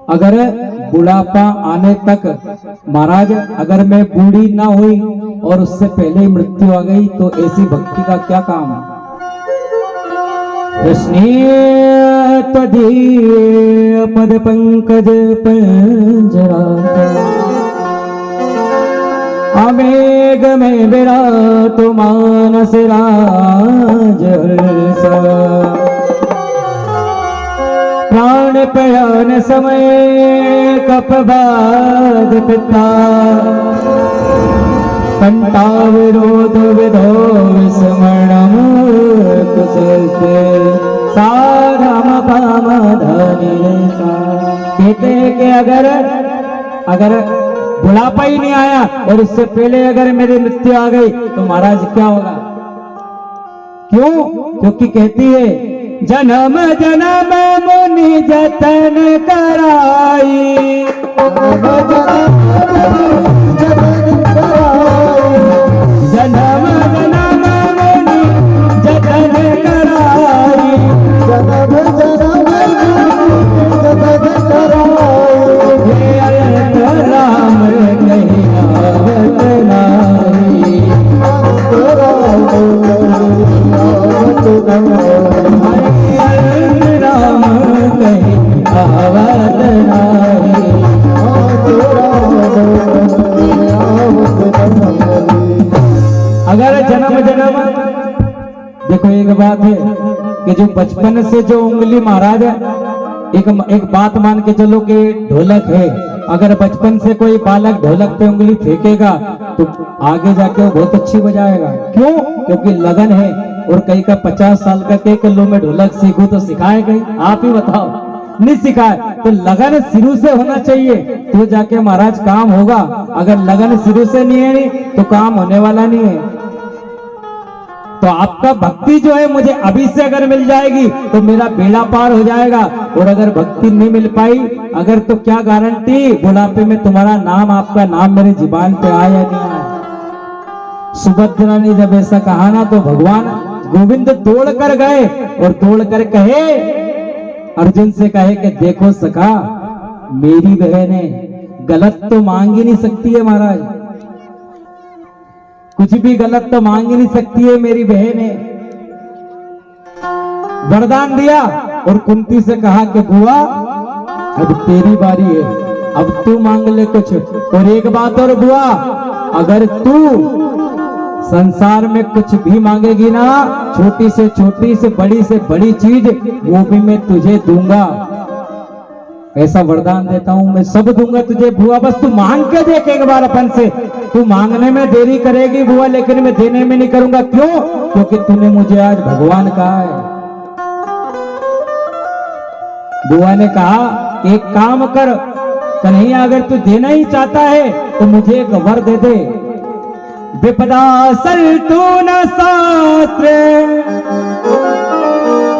अगर बुढ़ापा आने तक महाराज अगर मैं बूढ़ी ना हुई और उससे पहले ही मृत्यु आ गई तो ऐसी भक्ति का क्या काम है? तदीय पद पंकज पंजरा आवेग में विराट मानस राज प्राण प्रयाण समय कपवाद पिता कंटा विरोध विधो स्मरणम कुशल कहते हैं कि अगर बुढ़ापा ही नहीं आया और इससे पहले अगर मेरी मृत्यु आ गई तो महाराज क्या होगा? क्यों? क्योंकि कहती है जन्म जन्म मुनि जतन कराई, जन्म जन्म मुनि जतन कराई, जन्म जन्म जतन कराई, राम कहीं आवत नारी, राम कहीं आवत नारी। अगर जन्म जन्म, देखो एक बात है कि जो बचपन से जो उंगली महाराज एक बात मान के चलो कि ढोलक है, अगर बचपन से कोई बालक ढोलक पे उंगली फेंकेगा तो आगे जाके वो बहुत अच्छी बजाएगा। क्यों? क्योंकि लगन है। और कहीं का 50 साल का के किलो में ढोलक सीखूं तो सिखाए कहीं? आप ही बताओ, नहीं सिखाए। तो लगन शुरू से होना चाहिए तो जाके महाराज काम होगा। अगर लगन शुरू से नहीं है तो काम होने वाला नहीं है। तो आपका भक्ति जो है मुझे अभी से अगर मिल जाएगी तो मेरा बेड़ा पार हो जाएगा। और अगर भक्ति नहीं मिल पाई अगर, तो क्या गारंटी बुढ़ापे में तुम्हारा नाम, आपका नाम मेरी जुबान पे आया या नहीं आया। सुभद्रा ने जब ऐसा कहा ना तो भगवान गोविंद दौड़ कर गए और दौड़ कर कहे, अर्जुन से कहे कि देखो सखा, मेरी बहन है, गलत तो मांग ही नहीं सकती है महाराज, कुछ भी गलत तो मांग ही नहीं सकती है, मेरी बहन है। वरदान दिया और कुंती से कहा कि बुआ अब तेरी बारी है, अब तू मांग ले कुछ। और एक बात और बुआ, अगर तू संसार में कुछ भी मांगेगी ना, छोटी से बड़ी चीज, वो भी मैं तुझे दूंगा। ऐसा वरदान देता हूं, मैं सब दूंगा तुझे बुआ, बस तू मांग के देख एक बार अपन से। तू मांगने में देरी करेगी बुआ, लेकिन मैं देने में नहीं करूंगा। क्यों? क्योंकि तूने मुझे आज भगवान कहा है। बुआ ने कहा एक काम कर कन्हैया, अगर तू देना ही चाहता है तो मुझे एक वर दे दे। विपदा सल्तू न शास्त्र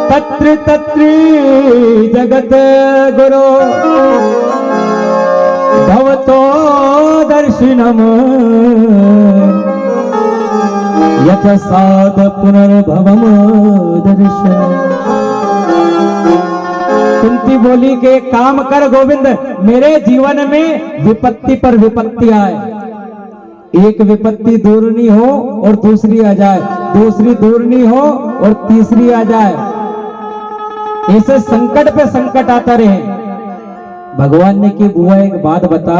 तत्र तत्र जगत गुरु भवतो दर्शनम यथ साध पुनर्भवम दर्शनम। कुंती बोली कि एक काम कर गोविंद, मेरे जीवन में विपत्ति पर विपत्ति आए, एक विपत्ति दूर नहीं हो और दूसरी आ जाए, दूसरी दूर नहीं हो और तीसरी आ जाए, ऐसे संकट पे संकट आता रहे। भगवान ने कि बुआ एक बात बता,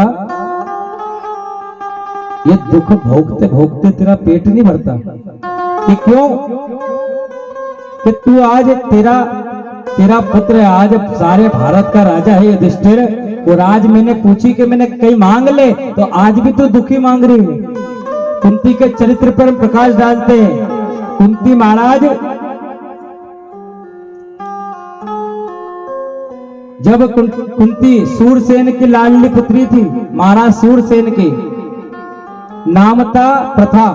ये दुख भोगते भोगते तेरा पेट नहीं भरता कि क्यों? कि तू आज तेरा पुत्र आज सारे भारत का राजा है युधिष्ठिर, और आज मैंने पूछी कि मैंने कहीं मांग ले तो आज भी तू दुखी मांग रही है। कुंती के चरित्र पर प्रकाश डालते हैं। कुंती महाराज जब कुंती सूरसेन की लाडली पुत्री थी, महाराज सूरसेन की नाम था प्रथा,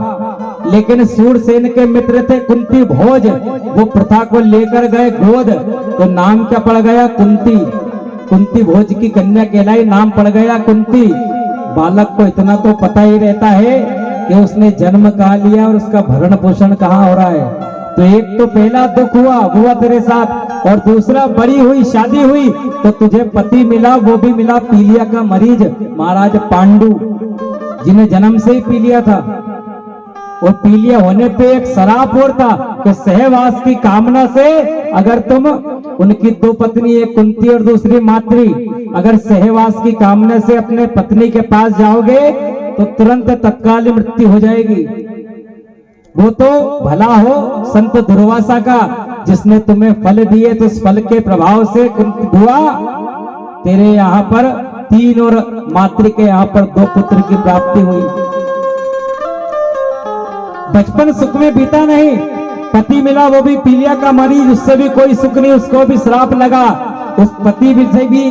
लेकिन सूरसेन के मित्र थे कुंती भोज, वो प्रथा को लेकर गए गोद, तो नाम क्या पड़ गया? कुंती। कुंती भोज की कन्या कहलाई, नाम पड़ गया कुंती। बालक को इतना तो पता ही रहता है कि उसने जन्म कहाँ लिया और उसका भरण पोषण कहाँ हो रहा है। तो एक तो पहला दुख हुआ तेरे साथ, और दूसरा बड़ी हुई शादी हुई तो तुझे पति मिला, वो भी मिला पीलिया का मरीज, महाराज पांडु, जिन्हें जन्म से ही पीलिया था। और पीलिया होने पे एक शराप और था कि सहवास की कामना से अगर तुम, उनकी दो पत्नी, एक कुंती और दूसरी मातृ, अगर सहवास की कामना से अपने पत्नी के पास जाओगे तो तुरंत तत्काल मृत्यु हो जाएगी। वो तो भला हो संत दुर्वासा का, जिसने तुम्हें फल दिए, तो उस फल के प्रभाव से कुंती बुआ तेरे यहाँ पर 3 और मातृ के यहाँ पर 2 पुत्र की प्राप्ति हुई। बचपन सुख में बीता नहीं, पति मिला वो भी पीलिया का मरीज, उससे भी कोई सुख नहीं, उसको भी श्राप लगा। उस पति से भी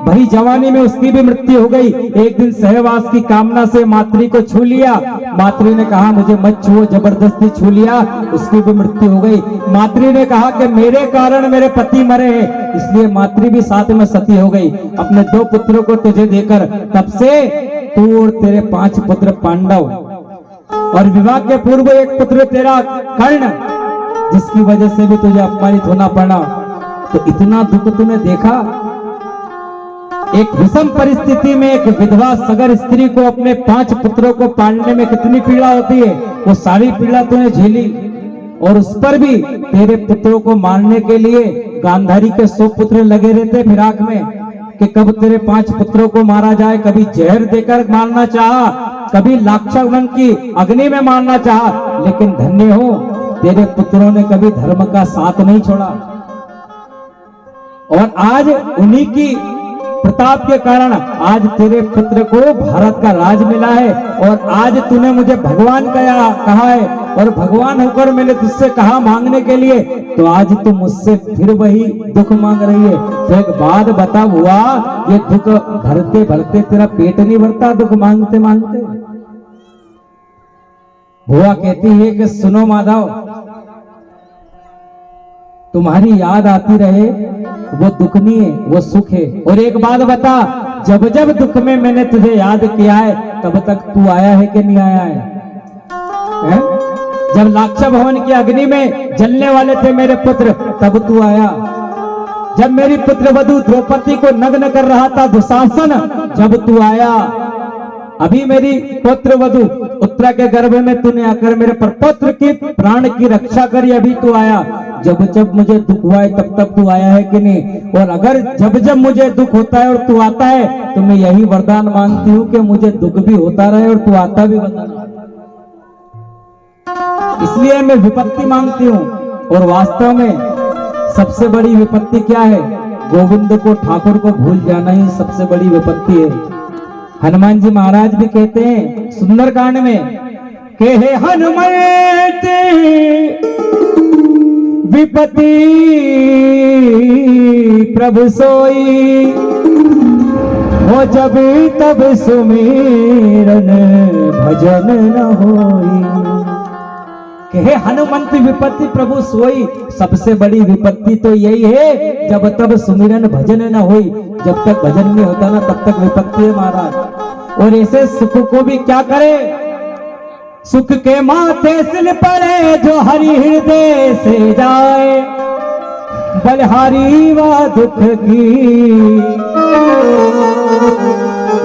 भरी जवानी में उसकी भी मृत्यु हो गई। एक दिन सहवास की कामना से मातृ को छू लिया, मातृ ने कहा मुझे मत छुओ, जबरदस्ती छू लिया, उसकी भी मृत्यु हो गई। मातृ ने कहा कि मेरे कारण मेरे पति मरे हैं, इसलिए मातृ भी साथ में सती हो गई। अपने 2 पुत्रों को तुझे देकर तब से तू और तेरे 5 पुत्र पांडव, और विवाह के पूर्व एक पुत्र तेरा कर्ण, जिसकी वजह से भी तुझे अपमानित होना पड़ा। तो इतना दुख तूने देखा। एक विषम परिस्थिति में एक विधवा सगर स्त्री को अपने 5 पुत्रों को पालने में कितनी पीड़ा होती है, वो सारी पीड़ा तूने झेली। और उस पर भी तेरे पुत्रों को मारने के लिए गांधारी के 100 पुत्र लगे रहते फिराक में कि कब तेरे 5 पुत्रों को मारा जाए। कभी जहर देकर मारना चाहा, कभी लाक्षागमन की अग्नि में मारना चाहा, लेकिन धन्य हो तेरे पुत्रों ने कभी धर्म का साथ नहीं छोड़ा। और आज उन्हीं की प्रताप के कारण आज तेरे पुत्र को भारत का राज मिला है। और आज तूने मुझे भगवान कहा है, और भगवान होकर मैंने तुझसे कहा मांगने के लिए, तो आज तू मुझसे फिर वही दुख मांग रही है। तो एक बात बता हुआ, ये दुख भरते भरते तेरा पेट नहीं भरता दुख मांगते मांगते। बुआ कहती है कि सुनो माधव, तुम्हारी याद आती रहे वो दुख नहीं है, वो सुख है। और एक बात बता, जब जब दुख में मैंने तुझे याद किया है, तब तक तू आया है कि नहीं आया है? जब लाक्षा भवन की अग्नि में जलने वाले थे मेरे पुत्र, तब तू आया। जब मेरी पुत्र वधु द्रौपदी को नग्न कर रहा था दुशासन, जब तू आया। अभी मेरी पुत्र वधु उत्तरा के गर्भ में तूने आकर मेरे परपुत्र की प्राण की रक्षा करी, अभी तू आया। जब जब मुझे दुख हुआ है तब तब तू आया है कि नहीं? और अगर जब जब मुझे दुख होता है और तू आता है, तो मैं यही वरदान मांगती हूँ कि मुझे दुख भी होता रहे और तू आता भी बना। इसलिए मैं विपत्ति मांगती हूँ। और वास्तव में सबसे बड़ी विपत्ति क्या है? गोविंद को, ठाकुर को भूल जाना ही सबसे बड़ी विपत्ति है। हनुमान जी महाराज भी कहते हैं सुंदरकांड में कि हे हनुमत विपत्ति प्रभु सोई, हो जब तब सुमिरन भजन न होई। कि हे हनुमंत विपत्ति प्रभु सोई, सबसे बड़ी विपत्ति तो यही है जब तब सुमिरन भजन न होई। जब तक भजन नहीं होता ना, तब तक विपत्ति है महाराज। और ऐसे सुख को भी क्या करे? सुख के माथे सिल पड़े जो हरि हृदय से जाए, बलहारी व दुख की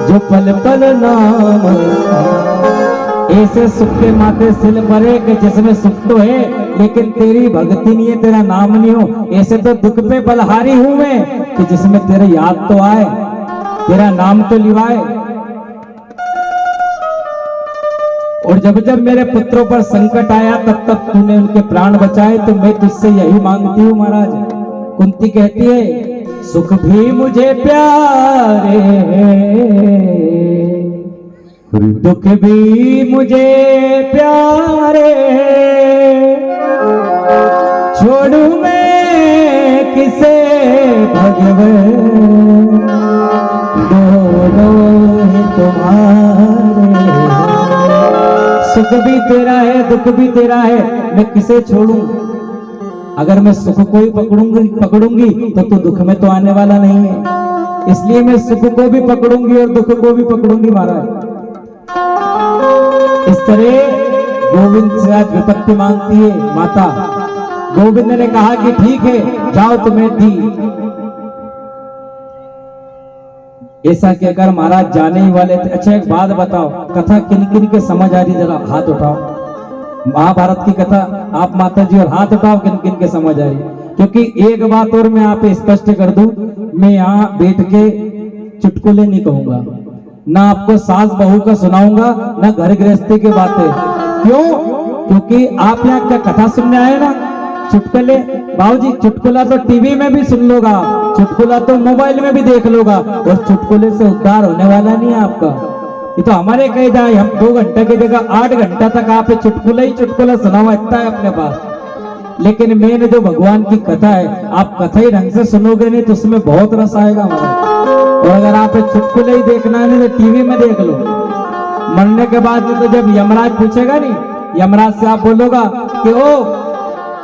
जो पल पल नाम। ऐसे सुख के माथे सिल पड़े कि जिसमें सुख तो है लेकिन तेरी भक्ति नहीं है, तेरा नाम नहीं हो। ऐसे तो दुख पे बलहारी हूं मैं कि जिसमें तेरे याद तो आए, तेरा नाम तो लिवाए। और जब जब मेरे पुत्रों पर संकट आया तब तब तूने उनके प्राण बचाए। तो मैं तुझसे यही मांगती हूँ महाराज। कुंती कहती है सुख भी मुझे प्यारे दुख भी मुझे प्यारे, छोड़ू मैं किसे भगवन, दोनों ही तुम्हारे। सुख भी तेरा है दुख भी तेरा है, मैं किसे छोड़ूं? अगर मैं सुख को ही पकड़ूंगी तो तू दुख में तो आने वाला नहीं है। इसलिए मैं सुख को भी पकड़ूंगी और दुख को भी पकड़ूंगी महाराज। इस तरह गोविंद से आज विपत्ति मांगती है माता। गोविंद ने कहा कि ठीक है जाओ तुम्हें दी। ऐसा कहकर महाराज जाने ही वाले थे। अच्छा एक बात बताओ, कथा किन किन के समझ आ रही? जरा हाथ उठाओ। महाभारत की कथा आप माता जी, और हाथ उठाओ किन किन के समझ आ रही। क्योंकि एक बात और मैं आप स्पष्ट कर दूं, मैं यहाँ बैठ के चुटकुले नहीं कहूंगा, ना आपको सास बहू का सुनाऊंगा, ना घर गृहस्थी की बातें। क्यों? क्योंकि आप यहाँ क्या कथा सुनने आए ना, चुटकुले। बाबूजी चुटकुला तो टीवी में भी सुन लोगा, चुटकुला तो मोबाइल में भी देख लोगा, और चुटकुले से उद्धार होने वाला नहीं है आपका। ये तो हमारे कहे जाए हम 2 घंटे की जगह 8 घंटा तक आप चुटकुला ही चुटकुला सुनावा इतना है अपने पास। लेकिन मेन जो भगवान की कथा है, आप कथा ही ढंग से सुनोगे नहीं तो उसमें बहुत रस आएगा हमारा। और अगर आप चुटकुले ही देखना है नहीं तो टीवी में देख लो। मरने के बाद तो जब यमराज पूछेगा नहीं, यमराज से आप बोलोगा कि ओ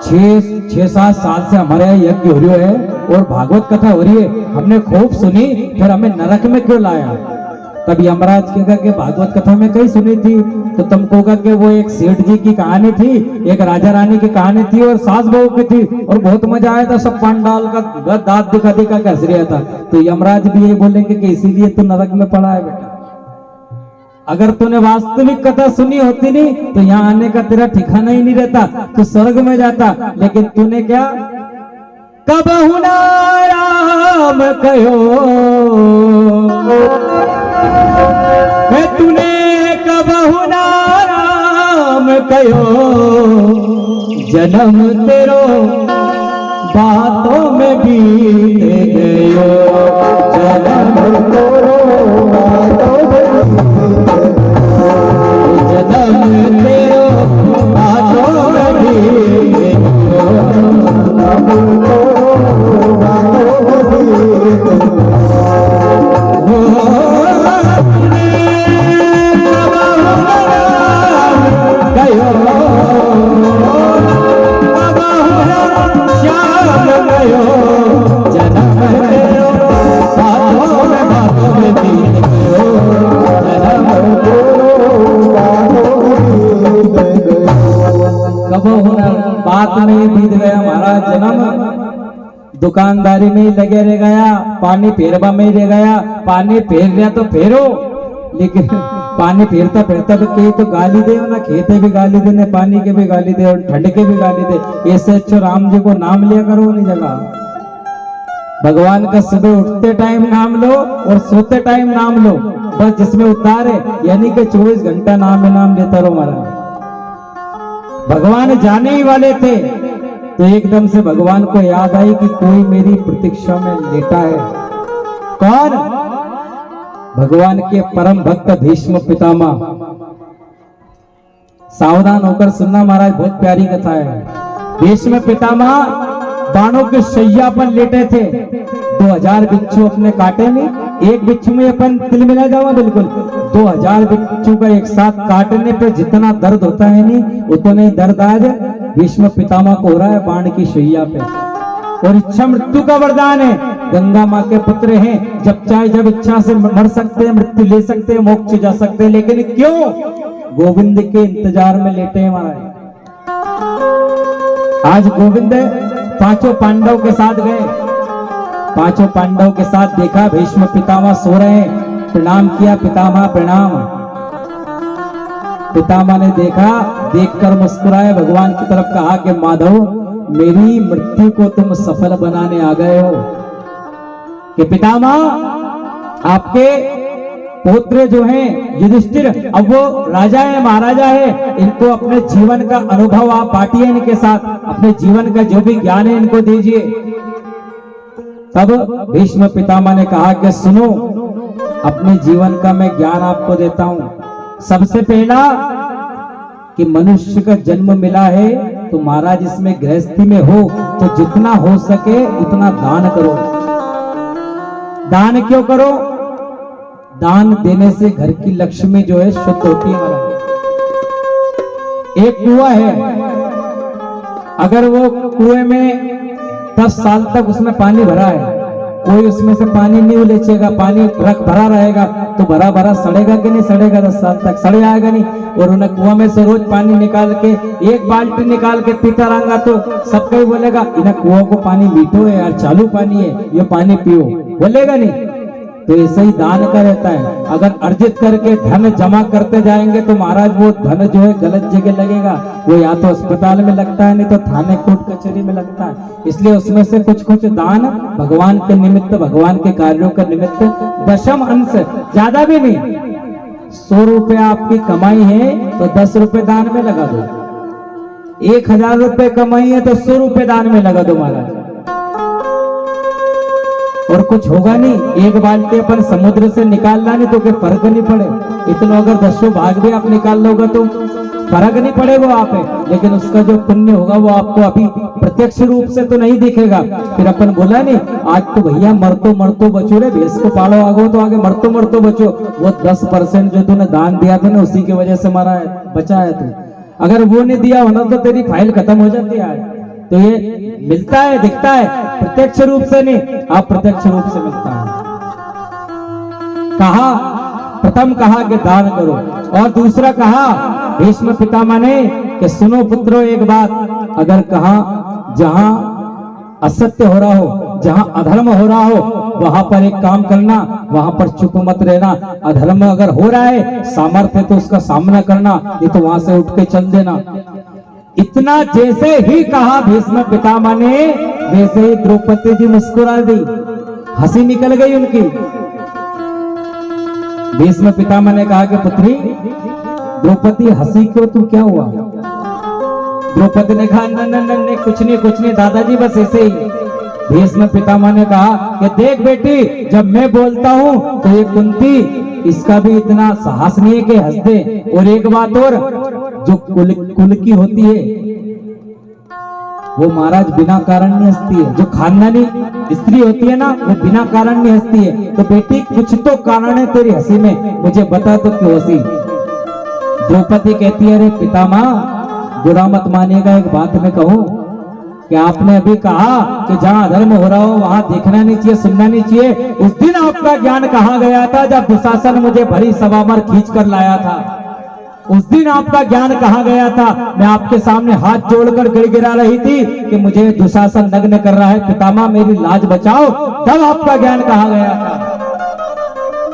6-7 साल से हमारे यहाँ यज्ञ हो रही है और भागवत कथा हो रही है, हमने खूब सुनी, फिर हमें नरक में क्यों लाया? तब यमराज कहेगा कि भागवत कथा में कहीं सुनी थी, तो तुम कहोगा कि वो एक सेठ जी की कहानी थी, एक राजा रानी की कहानी थी और सास बहू की थी और बहुत मजा आया था, सब पांडाल का दांत दिखा दिखा के हंस रहा था। तो यमराज भी ये बोलेंगे कि इसीलिए तू नरक में पड़ा है बेटा। अगर तूने वास्तविक कथा सुनी होती नहीं तो यहाँ आने का तेरा ठिकाना ही नहीं रहता, तो स्वर्ग में जाता। लेकिन तूने क्या कबहु ना राम कहो, तूने कबहु ना राम कहो, जन्म तेरो बातों में बीत गयो, जन्म तेरो बातों में जन्म तेरो बातों में बीत बात में बीत गया हमारा जन्म, दुकानदारी में ही लगे रह गया, पानी फेरवा में ही रह गया। पानी फेर लिया तो फेरो, लेकिन पानी फेरता फेरता तो कहीं तो गाली दे ना, खेते भी गाली दे, पानी के भी गाली दे और ठंड के भी गाली दे। ऐसे अच्छे राम जी को नाम लिया करो नहीं जगह। भगवान का सुबह उठते टाइम नाम लो और सोते टाइम नाम लो, बस जिसमें उतार है, यानी कि 24 घंटा नाम में नाम लेता रहो महाराज। भगवान जाने ही वाले थे तो एकदम से भगवान को याद आई कि कोई मेरी प्रतीक्षा में लेटा है। कौन? भगवान के परम भक्त भीष्म पितामह। सावधान होकर सुनना महाराज, बहुत प्यारी कथा है। भीष्म पितामह बाणों के शैया पर लेटे थे। 2000 बिच्छू अपने काटे नहीं, एक बिच्छू में अपन तिल मिला जाओ बिल्कुल। 2000 बिच्छू का एक साथ काटने पे जितना दर्द होता है नहीं, उतना ही दर्द आज भीष्म पितामह को हो रहा है बाण की शैया पे। और इच्छा मृत्यु का वरदान है, गंगा माँ के पुत्र हैं, जब चाहे जब इच्छा से मर सकते हैं, मृत्यु ले सकते हैं, मोक्ष जा सकते हैं। लेकिन क्यों? गोविंद के इंतजार में लेटे हैं महाराज। आज गोविंद पांचों पांडव के साथ गए, पांचों पांडव के साथ देखा भीष्म पितामह सो रहे हैं, प्रणाम किया, पितामह प्रणाम। पितामह ने देखा, देखकर मुस्कुराए, भगवान की तरफ कहा कि माधव मेरी मृत्यु को तुम सफल बनाने आ गए हो। कि पितामह आपके पुत्र जो हैं युधिष्ठिर, अब वो राजा है, महाराजा है, इनको अपने जीवन का अनुभव आप बांटिए इनके साथ, अपने जीवन का जो भी ज्ञान है इनको दीजिए। तब भीष्म पितामह ने कहा कि सुनो, अपने जीवन का मैं ज्ञान आपको देता हूं। सबसे पहला कि मनुष्य का जन्म मिला है तो महाराज इसमें गृहस्थी में हो तो जितना हो सके उतना दान करो। दान क्यों करो? दान देने से घर की लक्ष्मी जो है शुद्ध होती है महाराज। एक कुआं है, अगर वो कुएं में 10 साल तक उसमें पानी भरा है, कोई उसमें से पानी नहीं उलेचेगा, पानी रख भरा रहेगा तो भरा भरा सड़ेगा कि नहीं सड़ेगा? 10 साल तक सड़े आएगा नहीं। और उन्हें कुआं में से रोज पानी निकाल के एक बाल्टी निकाल के पीता रहेगा तो सबको ही बोलेगा इन्हें कुआं को पानी मीठो है यार, चालू पानी है, ये पानी पियो, बोलेगा नहीं? तो ऐसे ही दान का रहता है। अगर अर्जित करके धन जमा करते जाएंगे तो महाराज वो धन जो है गलत जगह लगेगा, वो या तो अस्पताल में लगता है, नहीं तो थाने कोर्ट कचहरी में लगता है। इसलिए उसमें से कुछ कुछ दान भगवान के निमित्त, भगवान के कार्यों के निमित्त, दशम अंश, ज्यादा भी नहीं। 100 रुपया आपकी कमाई है तो 10 रुपए दान में लगा दो। 1000 रुपए कमाई है तो 100 रुपए दान में लगा दो महाराज, और कुछ होगा नहीं। एक बाल्टी अपन समुद्र से निकालना नहीं तो कोई फर्क नहीं पड़े। इतना अगर 10 भाग भी आप निकाल लोगे तो फर्क नहीं पड़ेगा आप है, लेकिन उसका जो पुण्य होगा वो आपको अभी प्रत्यक्ष रूप से तो नहीं दिखेगा। फिर अपन बोला नहीं, आज तो भैया मरतो बचो रे, भैंस को पालो आगो तो आगे मरतो बचो। वो 10% जो तूने दान दिया था ना, उसी की वजह से मरा है, बचा है तू। अगर वो नहीं दिया होना तो तेरी फाइल खत्म हो जाती है। तो ये मिलता है, दिखता है, प्रत्यक्ष रूप से नहीं, अप्रत्यक्ष रूप से मिलता है। कहा, प्रथम कहा कि दान करो, और दूसरा कहा भीष्म पितामह ने कि सुनो पुत्रो एक बात, अगर कहा जहां असत्य हो रहा हो, जहां अधर्म हो रहा हो, वहां पर एक काम करना, वहां पर चुप मत रहना। अधर्म अगर हो रहा है, सामर्थ्य तो उसका सामना करना, नहीं तो वहां से उठ के चल देना। इतना जैसे ही कहा भीष्म पितामह ने, वैसे ही द्रौपदी जी मुस्कुरा दी, हंसी निकल गई उनकी। भीष्म पितामह ने कहा कि पुत्री द्रौपदी हंसी क्यों, तू क्या हुआ? द्रौपदी ने कहा न कुछ नहीं दादाजी, बस ऐसे ही। भीष्म पितामह ने कहा कि देख बेटी, जब मैं बोलता हूं तो ये कुंती, इसका भी इतना साहस नहीं है कि हंस दे। और एक बात और, जो कुल की होती है वो महाराज बिना कारण नहीं हंसती है। जो खानदानी स्त्री होती है ना, वो बिना कारण नहीं हंसती है। तो बेटी कुछ तो कारण है तेरी हंसी में, मुझे बता तो क्यों हंसी? द्रौपदी कहती है अरे पितामह, बुरा मत मानिएगा, एक बात मैं कहूं कि आपने अभी कहा कि जहां अधर्म हो रहा हो वहां देखना नहीं चाहिए, सुनना नहीं चाहिए। उस दिन आपका ज्ञान कहाँ गया था जब दुशासन मुझे भरी सभा में खींच कर लाया था? उस दिन आपका ज्ञान कहाँ गया था? मैं आपके सामने हाथ जोड़कर गिड़गिड़ा रही थी कि मुझे दुशासन नग्न कर रहा है, पितामह मेरी लाज बचाओ, तब आपका ज्ञान कहाँ गया था?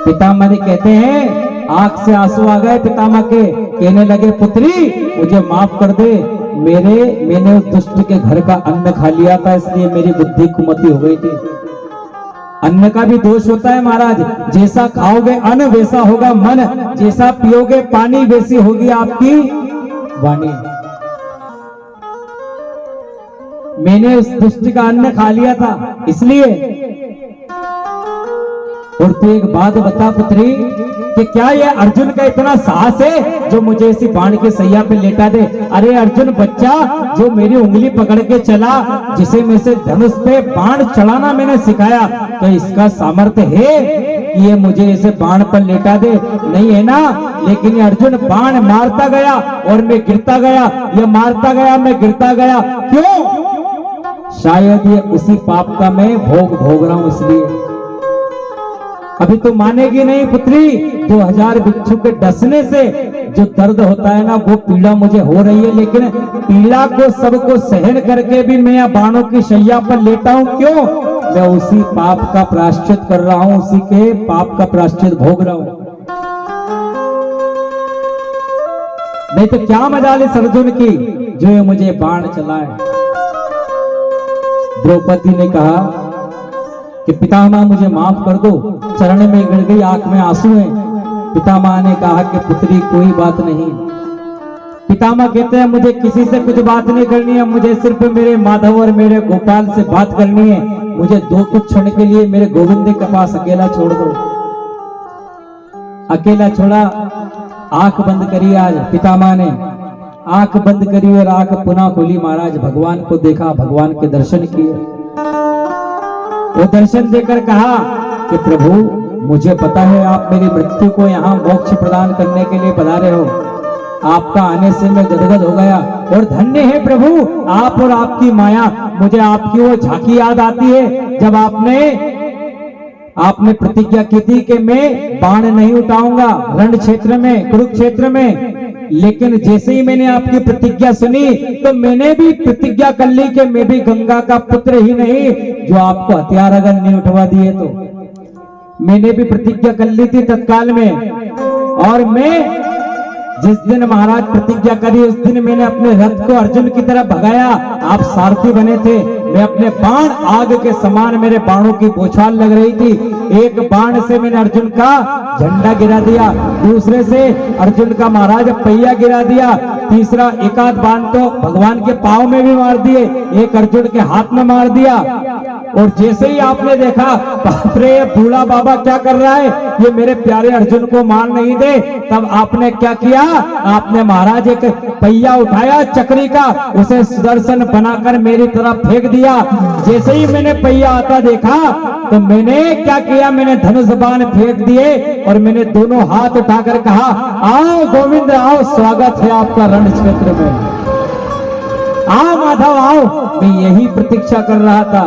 पितामह ने कहते हैं, आंख से आंसू आ गए पितामह के, कहने लगे पुत्री मुझे माफ कर दे, मैंने उस दुष्ट के घर का अन्न खा लिया था, इसलिए मेरी बुद्धि कुमती हो गई थी। अन्न का भी दोष होता है महाराज, जैसा खाओगे अन्न वैसा होगा मन, जैसा पियोगे पानी वैसी होगी आपकी वाणी। मैंने उस दुष्ट का अन्न खा लिया था इसलिए। और तू एक बात बता पुत्री कि क्या ये अर्जुन का इतना साहस है जो मुझे इसी बाण के सैया पे लेटा दे? अरे अर्जुन बच्चा, जो मेरी उंगली पकड़ के चला, जिसे मैं से धनुष पे बाण चढ़ाना मैंने सिखाया, तो इसका सामर्थ्य है कि ये मुझे इसे बाण पर लेटा दे? नहीं है ना। लेकिन ये अर्जुन बाण मारता गया और मैं गिरता गया, ये मारता गया मैं गिरता गया। क्यों? शायद ये उसी पाप का मैं भोग रहा हूं इसलिए। अभी तो मानेगी नहीं पुत्री, 2000 बिच्छू के डसने से जो दर्द होता है ना, वो पीड़ा मुझे हो रही है, लेकिन पीड़ा को सबको सहन करके भी मैं बाणों की शैया पर लेटा हूं। क्यों? मैं उसी पाप का प्रायश्चित कर रहा हूं, उसी के पाप का प्रायश्चित भोग रहा हूं। नहीं तो क्या मजाल इस अर्जुन की जो ये मुझे बाण चलाए। द्रौपदी ने कहा कि पितामह मुझे माफ कर दो, चरण में गिर गई, आंख में आंसू हैं। पितामह ने कहा कि पुत्री कोई बात नहीं। पितामह कहते हैं मुझे किसी से कुछ बात नहीं करनी है, मुझे सिर्फ मेरे माधव और मेरे गोपाल से बात करनी है। मुझे दो कुछ क्षण के लिए मेरे गोविंद के पास अकेला छोड़ दो। अकेला छोड़ा, आंख बंद करी। आज पितामह ने आंख बंद करी और आंख पुनः खोली। महाराज भगवान को देखा, भगवान के दर्शन किए। वो दर्शन देकर कहा कि प्रभु मुझे पता है आप मेरी मृत्यु को यहाँ मोक्ष प्रदान करने के लिए पधारे हो। आपका आने से मैं गदगद हो गया और धन्य है प्रभु आप और आपकी माया। मुझे आपकी वो झांकी याद आती है जब आपने प्रतिज्ञा की थी कि मैं बाण नहीं उठाऊंगा रण क्षेत्र में, कुरुक्षेत्र में। लेकिन जैसे ही मैंने आपकी प्रतिज्ञा सुनी तो मैंने भी प्रतिज्ञा कर ली कि मैं भी गंगा का पुत्र ही नहीं, जो आपको हथियार अगर नहीं उठवा दिए तो। मैंने भी प्रतिज्ञा कर ली थी तत्काल में, और मैं जिस दिन महाराज प्रतिज्ञा करी उस दिन मैंने अपने रथ को अर्जुन की तरफ भगाया। आप सारथी बने थे, मैं अपने बाण आग के समान, मेरे बाणों की बौछार लग रही थी। एक बाण से मैंने अर्जुन का झंडा गिरा दिया, दूसरे से अर्जुन का महाराज पहिया गिरा दिया, तीसरा एक आध बाण तो भगवान के पांव में भी मार दिए, एक अर्जुन के हाथ में मार दिया। और जैसे ही आपने देखा बाप रे बूढ़ा बाबा क्या कर रहा है, ये मेरे प्यारे अर्जुन को मार नहीं दे, तब आपने क्या किया, आपने महाराज एक पहिया उठाया चक्री का, उसे सुदर्शन बनाकर मेरी तरफ फेंक दिया। जैसे ही मैंने पहिया आता देखा तो मैंने क्या किया, मैंने धनुष बाण फेंक दिए और मैंने दोनों हाथ उठाकर कहा, आओ गोविंद आओ, स्वागत है आपका रण क्षेत्र में, आओ माधव आओ। मैं यही प्रतीक्षा कर रहा था।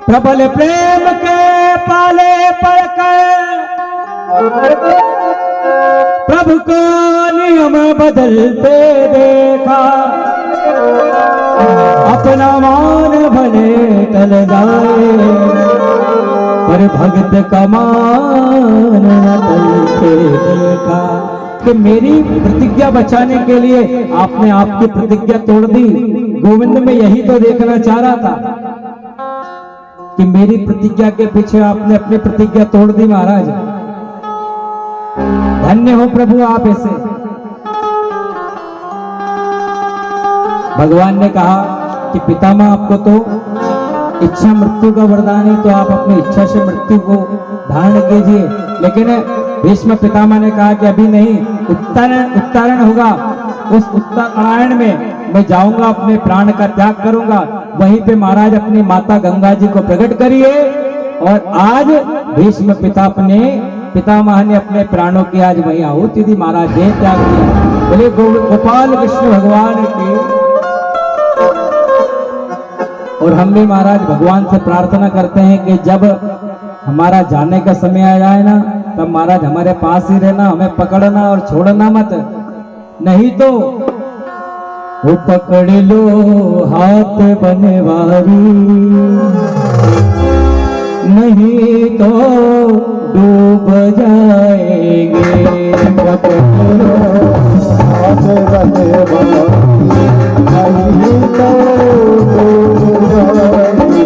प्रबल प्रेम के पाले पड़कर प्रभु को नियम बदलते देखा, अपना मान भले टल जाए पर भक्त का मान न टलते देखा। कि मेरी प्रतिज्ञा बचाने के लिए आपने आपकी प्रतिज्ञा तोड़ दी। गोविंद में यही तो देखना चाह रहा था कि मेरी प्रतिज्ञा के पीछे आपने अपनी प्रतिज्ञा तोड़ दी महाराज। धन्य हो प्रभु आप ऐसे। भगवान ने कहा कि पितामह आपको तो इच्छा मृत्यु का वरदान है, तो आप अपनी इच्छा से मृत्यु को धारण कीजिए। लेकिन भीष्म पितामह ने कहा कि अभी नहीं, उत्तरायण होगा, उस उत्तरायण में मैं जाऊंगा, अपने प्राण का त्याग करूंगा, वहीं पे महाराज अपनी माता गंगा जी को प्रकट करिए। और आज भीष्म पितामह ने अपने प्राणों की आज वही आहुति दी, महाराज देह त्याग दिया। बोले गोपाल कृष्ण भगवान की। और हम भी महाराज भगवान से प्रार्थना करते हैं कि जब हमारा जाने का समय आ जाए ना, तब महाराज हमारे पास ही रहना, हमें पकड़ना और छोड़ना मत, नहीं तो वो पकड़ लो हाथ बनवारी, नहीं तो डूब जाएंगे। पकड़ लो हाथ बनवारी, नहीं तो डूब जाएंगे।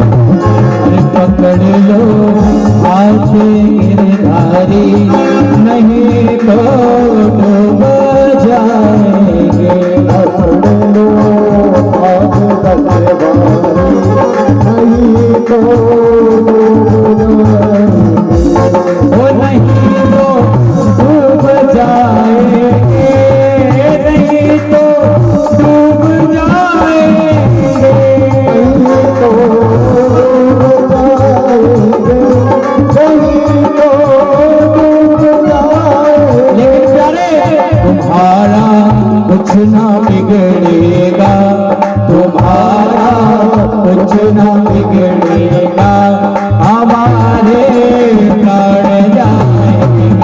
पकड़ लो हाथ गिरधारी, नहीं तो डूब जाएंगे। पकड़ लो हाथ बनवारी, नहीं तो डूब जाएंगे, नहीं तो डूब जाएंगे, नहीं तो डूब जाएंगे, नहीं तो डूब जाएंगे। लेकिन प्यारे तुम्हारा कुछ ना बिगड़ेगा, तुम्हारा कुछ ना बिगड़ेगा, हमारे प्राण जाएंगे।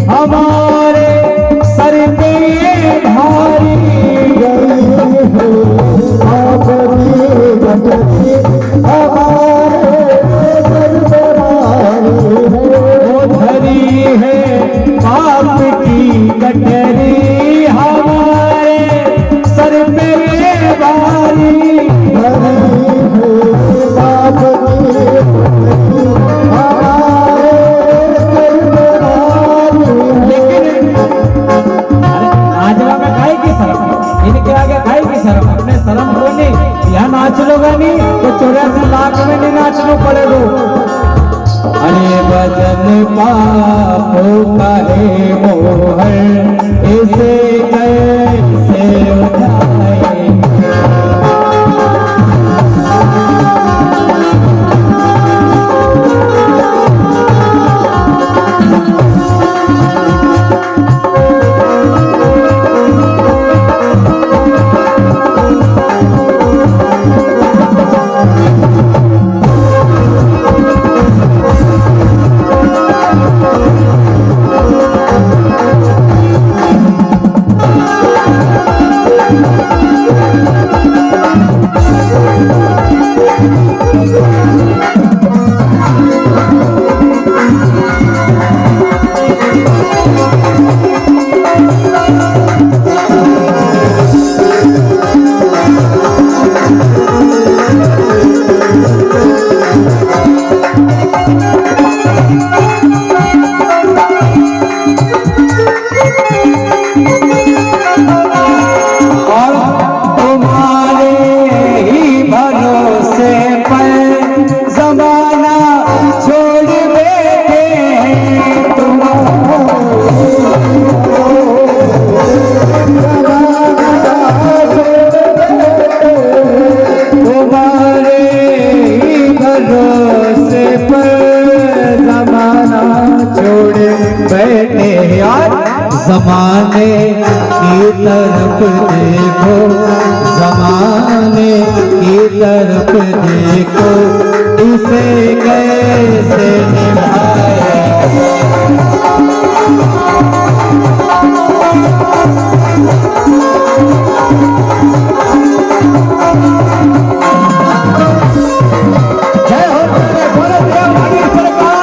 हमारे सर पे भारी हमारे सर धरी है पाप की कटरी, हमारे सर पे भारी पाप इनके आगे खाई की शर्म, अपने शर्म को नहीं, यहाँ नाच लो गानी तो 84 लाख में नहीं नाचना पड़ेगा। अरे भजन पापों का है मोहर, इसे कैसे उठाए जमाना छोड़ बैठे तुम्हारे भरोसे पर जमाना छोड़ बैठे यार। जमाने की तरफ देखो, जमाने की तरफ देखो, इसे कैसे निभाए। जय हो मेरे भारत की सरकार।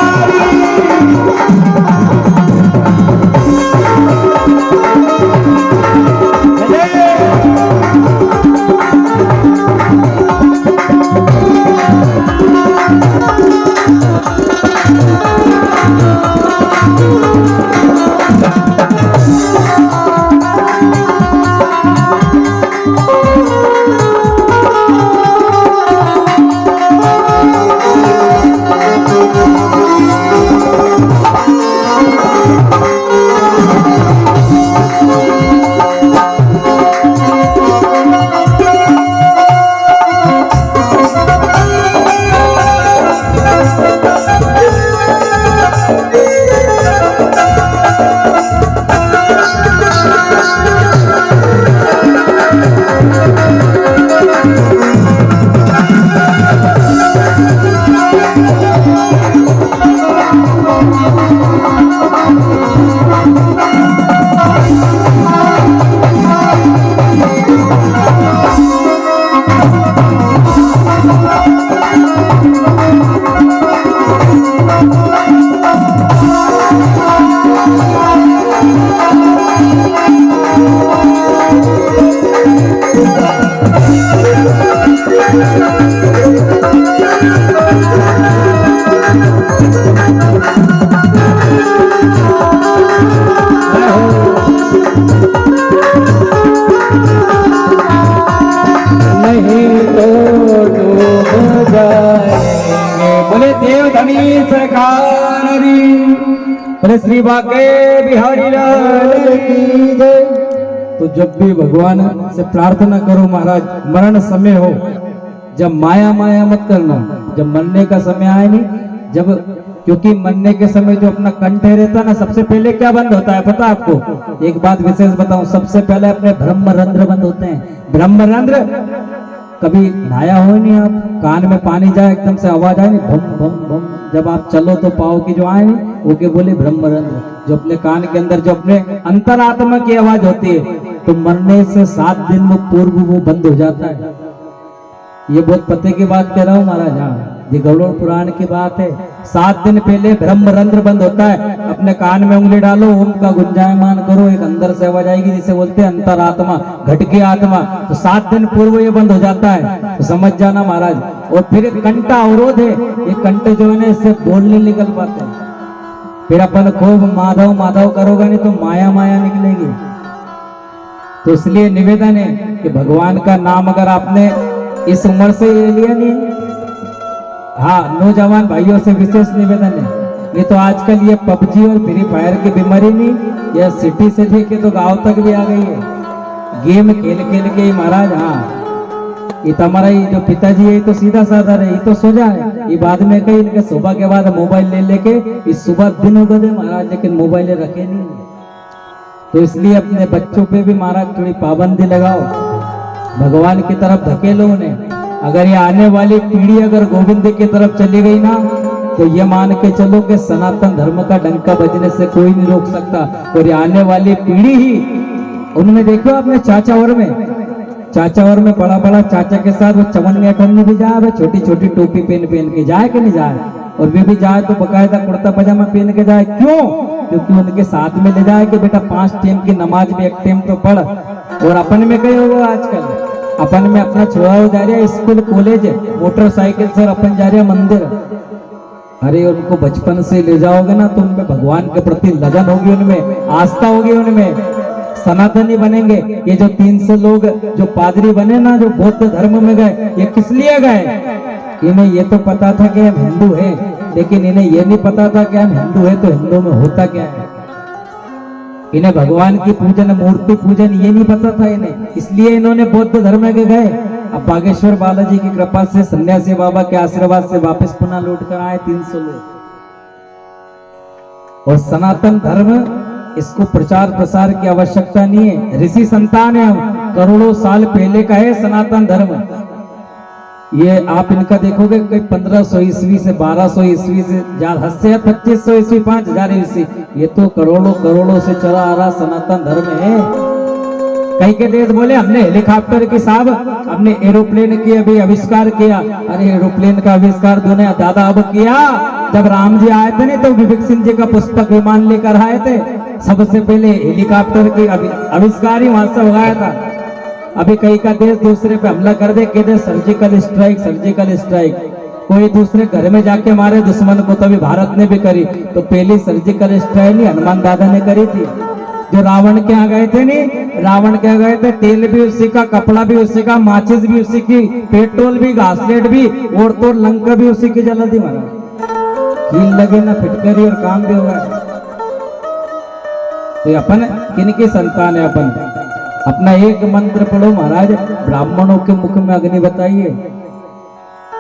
बोले देव धनी सरकार बोले श्री बाके बिहारी लाल की जय। तो जब भी भगवान से प्रार्थना करो महाराज, मरण समय हो, जब माया माया मत करना, जब मरने का समय आए नहीं, जब क्योंकि मरने के समय जो अपना कंठ रहता है ना, सबसे पहले क्या बंद होता है पता आपको? एक बात विशेष बताऊं, सबसे पहले अपने ब्रह्मरंध्र बंद होते हैं। ब्रह्मरंध्र कभी नहाया हो नहीं आप? कान में पानी जाए एकदम से आवाज आए नहीं, भम भम भम, जब आप चलो तो पाओ की जो आए नहीं, वो के बोले ब्रह्मरंध्र, जो अपने कान के अंदर जो अपने अंतरात्मा की आवाज होती है, तो मरने से 7 दिन वो पूर्व वो बंद हो जाता है। ये बहुत पते की बात कह रहा हूँ महाराज। हाँ, ये गरुड़ पुराण की बात है। 7 दिन पहले ब्रह्मरंध्र बंद होता है। अपने कान में उंगली डालो, ओम का गुंजायमान करो, एक अंदर से आवाज आएगी जिसे बोलते हैं अंतरात्मा, घटकी आत्मा। तो 7 दिन पूर्व ये बंद हो जाता है, तो समझ जाना महाराज। और फिर एक कंटा अवरोध है, ये कंटे जो है ना इससे बोलने निकल पाते हैं। फिर अपन खूब माधव माधव करोगे नहीं तो माया माया निकलेगी। तो इसलिए निवेदन है कि भगवान का नाम अगर आपने इस उम्र से ये लिया नहीं, हाँ, नौजवान भाइयों से विशेष निवेदन है, ये तो आजकल ये पबजी और फ्री फायर की बीमारी नहीं, यह सिटी से लेके तो गांव तक भी आ गई है। गेम खेल खेल के ही महाराज। हाँ, ये तो हमारा जो पिताजी है तो सीधा साधा रहे, तो सो जाए, ये बाद में कही इनके सुबह के बाद मोबाइल ले लेके इस सुबह दिन हो गए महाराज, लेकिन मोबाइल रखे नहीं। तो इसलिए अपने बच्चों पे भी महाराज थोड़ी पाबंदी लगाओ, भगवान की तरफ धकेलो उन्हें। अगर ये आने वाली पीढ़ी अगर गोविंद की तरफ चली गई ना, तो ये मान के चलो कि सनातन धर्म का डंका बजने से कोई नहीं रोक सकता। और ये आने वाली पीढ़ी ही, उनमें देखो आपने चाचावर में बड़ा बड़ा चाचा के साथ वो चवन्नी अठन्नी भी जाए, छोटी छोटी टोपी पहन के जाए कि नहीं जाए, और वे भी जाए तो बकायदा कुर्ता पजामा पहन के जाए। क्यों? क्योंकि उनके साथ में ले जाए कि बेटा 5 टाइम की नमाज भी एक टाइम तो पढ़। और अपन में कहीं होगा आजकल, अपन में अपना छोड़ा जा रहा है स्कूल कॉलेज मोटरसाइकिल से, और अपन जा रहे हैं मंदिर। अरे उनको बचपन से ले जाओगे ना तो उनमें भगवान के प्रति लगन होगी, उनमें आस्था होगी, उनमें सनातनी बनेंगे। ये जो 300 लोग जो पादरी बने ना, जो बौद्ध धर्म में गए, ये किस लिए गए? इन्हें ये तो पता था कि हम हिंदू हैं, लेकिन इन्हें ये नहीं पता था कि हम हिंदू हैं तो हिंदू में होता क्या है। इन्हें भगवान की पूजन, मूर्ति पूजन ये नहीं पता था इन्हें, इसलिए इन्होंने बौद्ध धर्म के गए। अब बागेश्वर बालाजी की कृपा से, सन्यासी बाबा के आशीर्वाद से वापस पुनः लौट कर आए 300 लोग। और सनातन धर्म, इसको प्रचार प्रसार की आवश्यकता नहीं है, ऋषि संतान है हम, करोड़ों साल पहले का है सनातन धर्म। ये आप इनका देखोगे कोई 1500 ईस्वी से 1200 ईस्वी से हद से 2500 ईस्वी 5000 ईस्वी, ये तो करोड़ों करोड़ों से चला आ रहा सनातन धर्म है। कई के देश बोले हमने हेलीकॉप्टर की साहब, हमने एरोप्लेन की अभी आविष्कार किया। अरे एरोप्लेन का आविष्कार दुनिया दादा अब किया, जब राम जी आए थे ना तो विवेक सिंह जी का पुष्पक विमान लेकर आए थे, सबसे पहले हेलीकॉप्टर की आविष्कार ही वहां से हो गया था। अभी कई का देश दूसरे पे हमला कर दे, कहते सर्जिकल स्ट्राइक, सर्जिकल स्ट्राइक। कोई दूसरे घर में जाके मारे दुश्मन को, तभी भारत ने भी करी। तो पहली सर्जिकल स्ट्राइक नहीं हनुमान दादा ने करी थी। जो रावण के यहाँ गए थे नहीं, रावण के यहाँ गए थे, तेल भी उसी का, कपड़ा भी उसी का, माचिस भी उसी की, पेट्रोल भी, घासलेट भी, और तो लंका भी उसी की जला दी महाराज। कील लगे ना फिटकरी और काम भी होगा। तो अपन किनकी संतान है? अपन अपना एक मंत्र पढ़ो महाराज, ब्राह्मणों के मुख में अग्नि बताइए।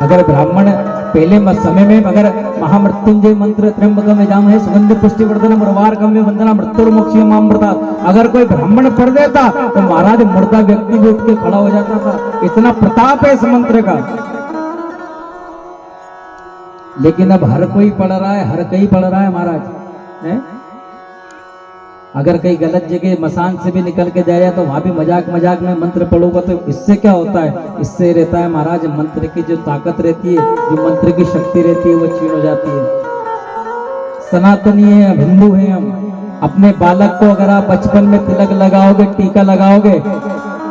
अगर ब्राह्मण पहले समय में अगर महामृत्युंजय मंत्र, त्र्यंबकम यजामहे सुगंधि पुष्टिवर्धनम उर्वारुकमिव वंदना मृत्युर्मोक्षयमामृता, अगर कोई ब्राह्मण पढ़ देता तो महाराज मुर्दा व्यक्ति भी उठ के खड़ा हो जाता था। इतना प्रताप है इस मंत्र का। लेकिन अब हर कोई पढ़ रहा है, हर कोई पढ़ रहा है महाराज है? अगर कहीं गलत जगह मसान से भी निकल के जाए तो वहां भी मजाक मजाक में मंत्र पढ़ोगा तो इससे क्या होता है? इससे रहता है महाराज मंत्र की जो ताकत रहती है, जो मंत्र की शक्ति रहती है वो छीन हो जाती है। सनातनी है हम, हिंदू हैं हम। अपने बालक को अगर आप बचपन में तिलक लगाओगे, टीका लगाओगे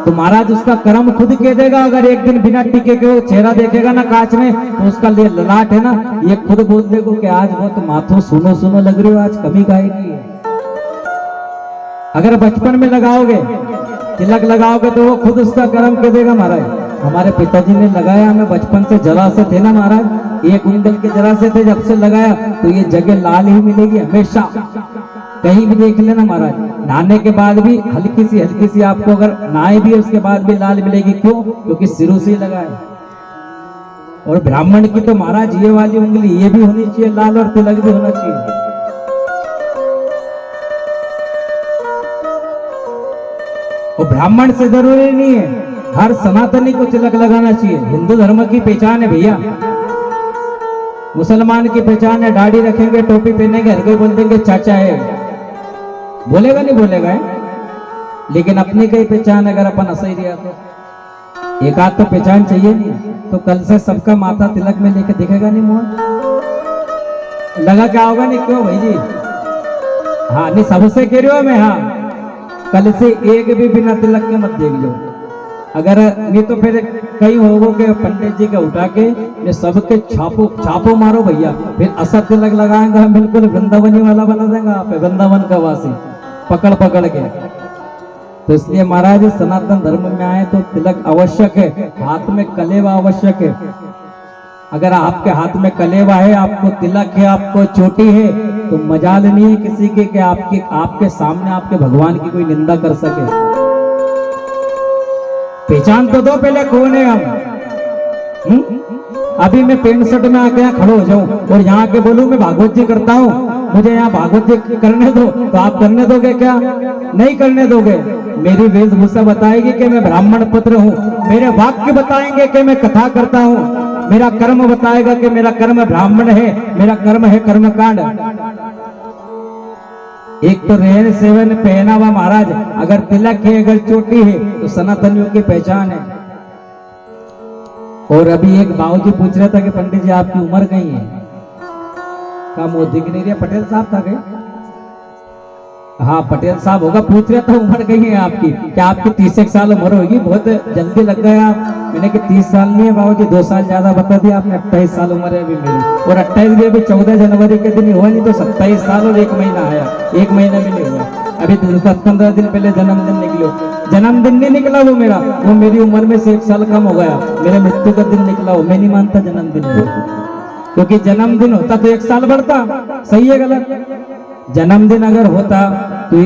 तो महाराज उसका कर्म खुद कह देगा। अगर एक दिन बिना टीके के वो चेहरा देखेगा ना कांच में, तो उसका ललाट है ना, ये खुद बोल देगा कि आज बहुत माथो सुनो सुनो लग रही हो, आज कमी गायकी है। अगर बचपन में लगाओगे, तिलक लगाओगे तो वो खुद उसका कर्म कह देगा महाराज। हमारे पिताजी ने लगाया, हमें बचपन से जरा से थे ना महाराज, एक उंगल के जरा से थे, जब से लगाया तो ये जगह लाल ही मिलेगी हमेशा। कहीं भी देख लेना महाराज, नहाने के बाद भी हल्की सी आपको अगर नहाए भी उसके बाद भी लाल मिलेगी। क्यों? क्योंकि सिरों से लगाया। और ब्राह्मण की तो महाराज ये वाली उंगली ये भी होनी चाहिए लाल, और तिलक भी होना चाहिए। और ब्राह्मण से जरूरी नहीं है, हर सनातनी को तिलक लगाना चाहिए। हिंदू धर्म की पहचान है भैया। मुसलमान की पहचान है, दाढ़ी रखेंगे, टोपी पहनेंगे, हर कोई बोल देंगे चाचा है, बोलेगा नहीं बोलेगा है? लेकिन अपनी कई पहचान अगर अपन असही दिया तो एक आध तो पहचान चाहिए नहीं, तो कल से सबका माथा तिलक में लेके दिखेगा नहीं मुंह लगा क्या होगा नहीं? क्यों भाई जी? हाँ नहीं, सबसे कह रही हो मैं। हाँ, कल से एक भी बिना तिलक के मत देख लो। अगर नहीं तो फिर कई होगो के पंडित जी का उठा के ये सबके छापो मारो भैया, फिर असत तिलक लगाएंगे हम, बिल्कुल वृंदावनी वाला बना देंगे आप, वृंदावन का वासी पकड़ पकड़ के। तो इसलिए महाराज सनातन धर्म में आए तो तिलक आवश्यक है, हाथ में कलेवा आवश्यक है। अगर आपके हाथ में कलेवा है, आपको तिलक है, आपको चोटी है, तो मजाल नहीं है किसी के कि आपके सामने आपके भगवान की कोई निंदा कर सके। पहचान तो दो पहले कौन है हम। अभी मैं पेंट शर्ट में आके यहाँ खड़ो हो जाऊं और यहाँ के बोलूं मैं भागवत जी करता हूँ, मुझे यहाँ भागवत जी करने दो, तो आप करने दोगे क्या? नहीं करने दोगे। मेरी वेशभूषा बताएगी कि मैं ब्राह्मण पुत्र हूँ, मेरे वाक्य बताएंगे कि मैं कथा करता हूँ, मेरा कर्म बताएगा कि मेरा कर्म ब्राह्मण है, मेरा कर्म है कर्मकांड। एक तो रहन सेवन पहनावा महाराज, अगर तिलक है, अगर चोटी है तो सनातनियों की पहचान है। और अभी एक बाबूजी पूछ रहा था कि पंडित जी आपकी उम्र कहीं है? क्या वो दिख नहीं रहा? पटेल साहब था गए? हाँ पटेल साहब होगा। पूछ रहा था उम्र कहीं है आपकी? क्या आपकी 30 साल उम्र होगी? बहुत जल्दी लग गए आप। मैंने कि 30 साल नहीं है बाबूजी, 2 साल ज्यादा बता दिया आपने। 28 साल उम्र है अभी मेरी, और 28 भी अभी 14 जनवरी के दिन हुआ, नहीं तो 27 साल और 1 महीना आया, 1 महीना भी नहीं हुआ। अभी 10-15 दिन पहले जन्मदिन निकलो, जन्मदिन नहीं निकला वो मेरा, वो मेरी उम्र में से 1 साल कम हो गया, मेरे मृत्यु का दिन निकला, वो मैं नहीं मानता जन्मदिन है। क्योंकि जन्मदिन होता तो 1 साल बढ़ता, सही है गलत? जन्मदिन अगर होता तो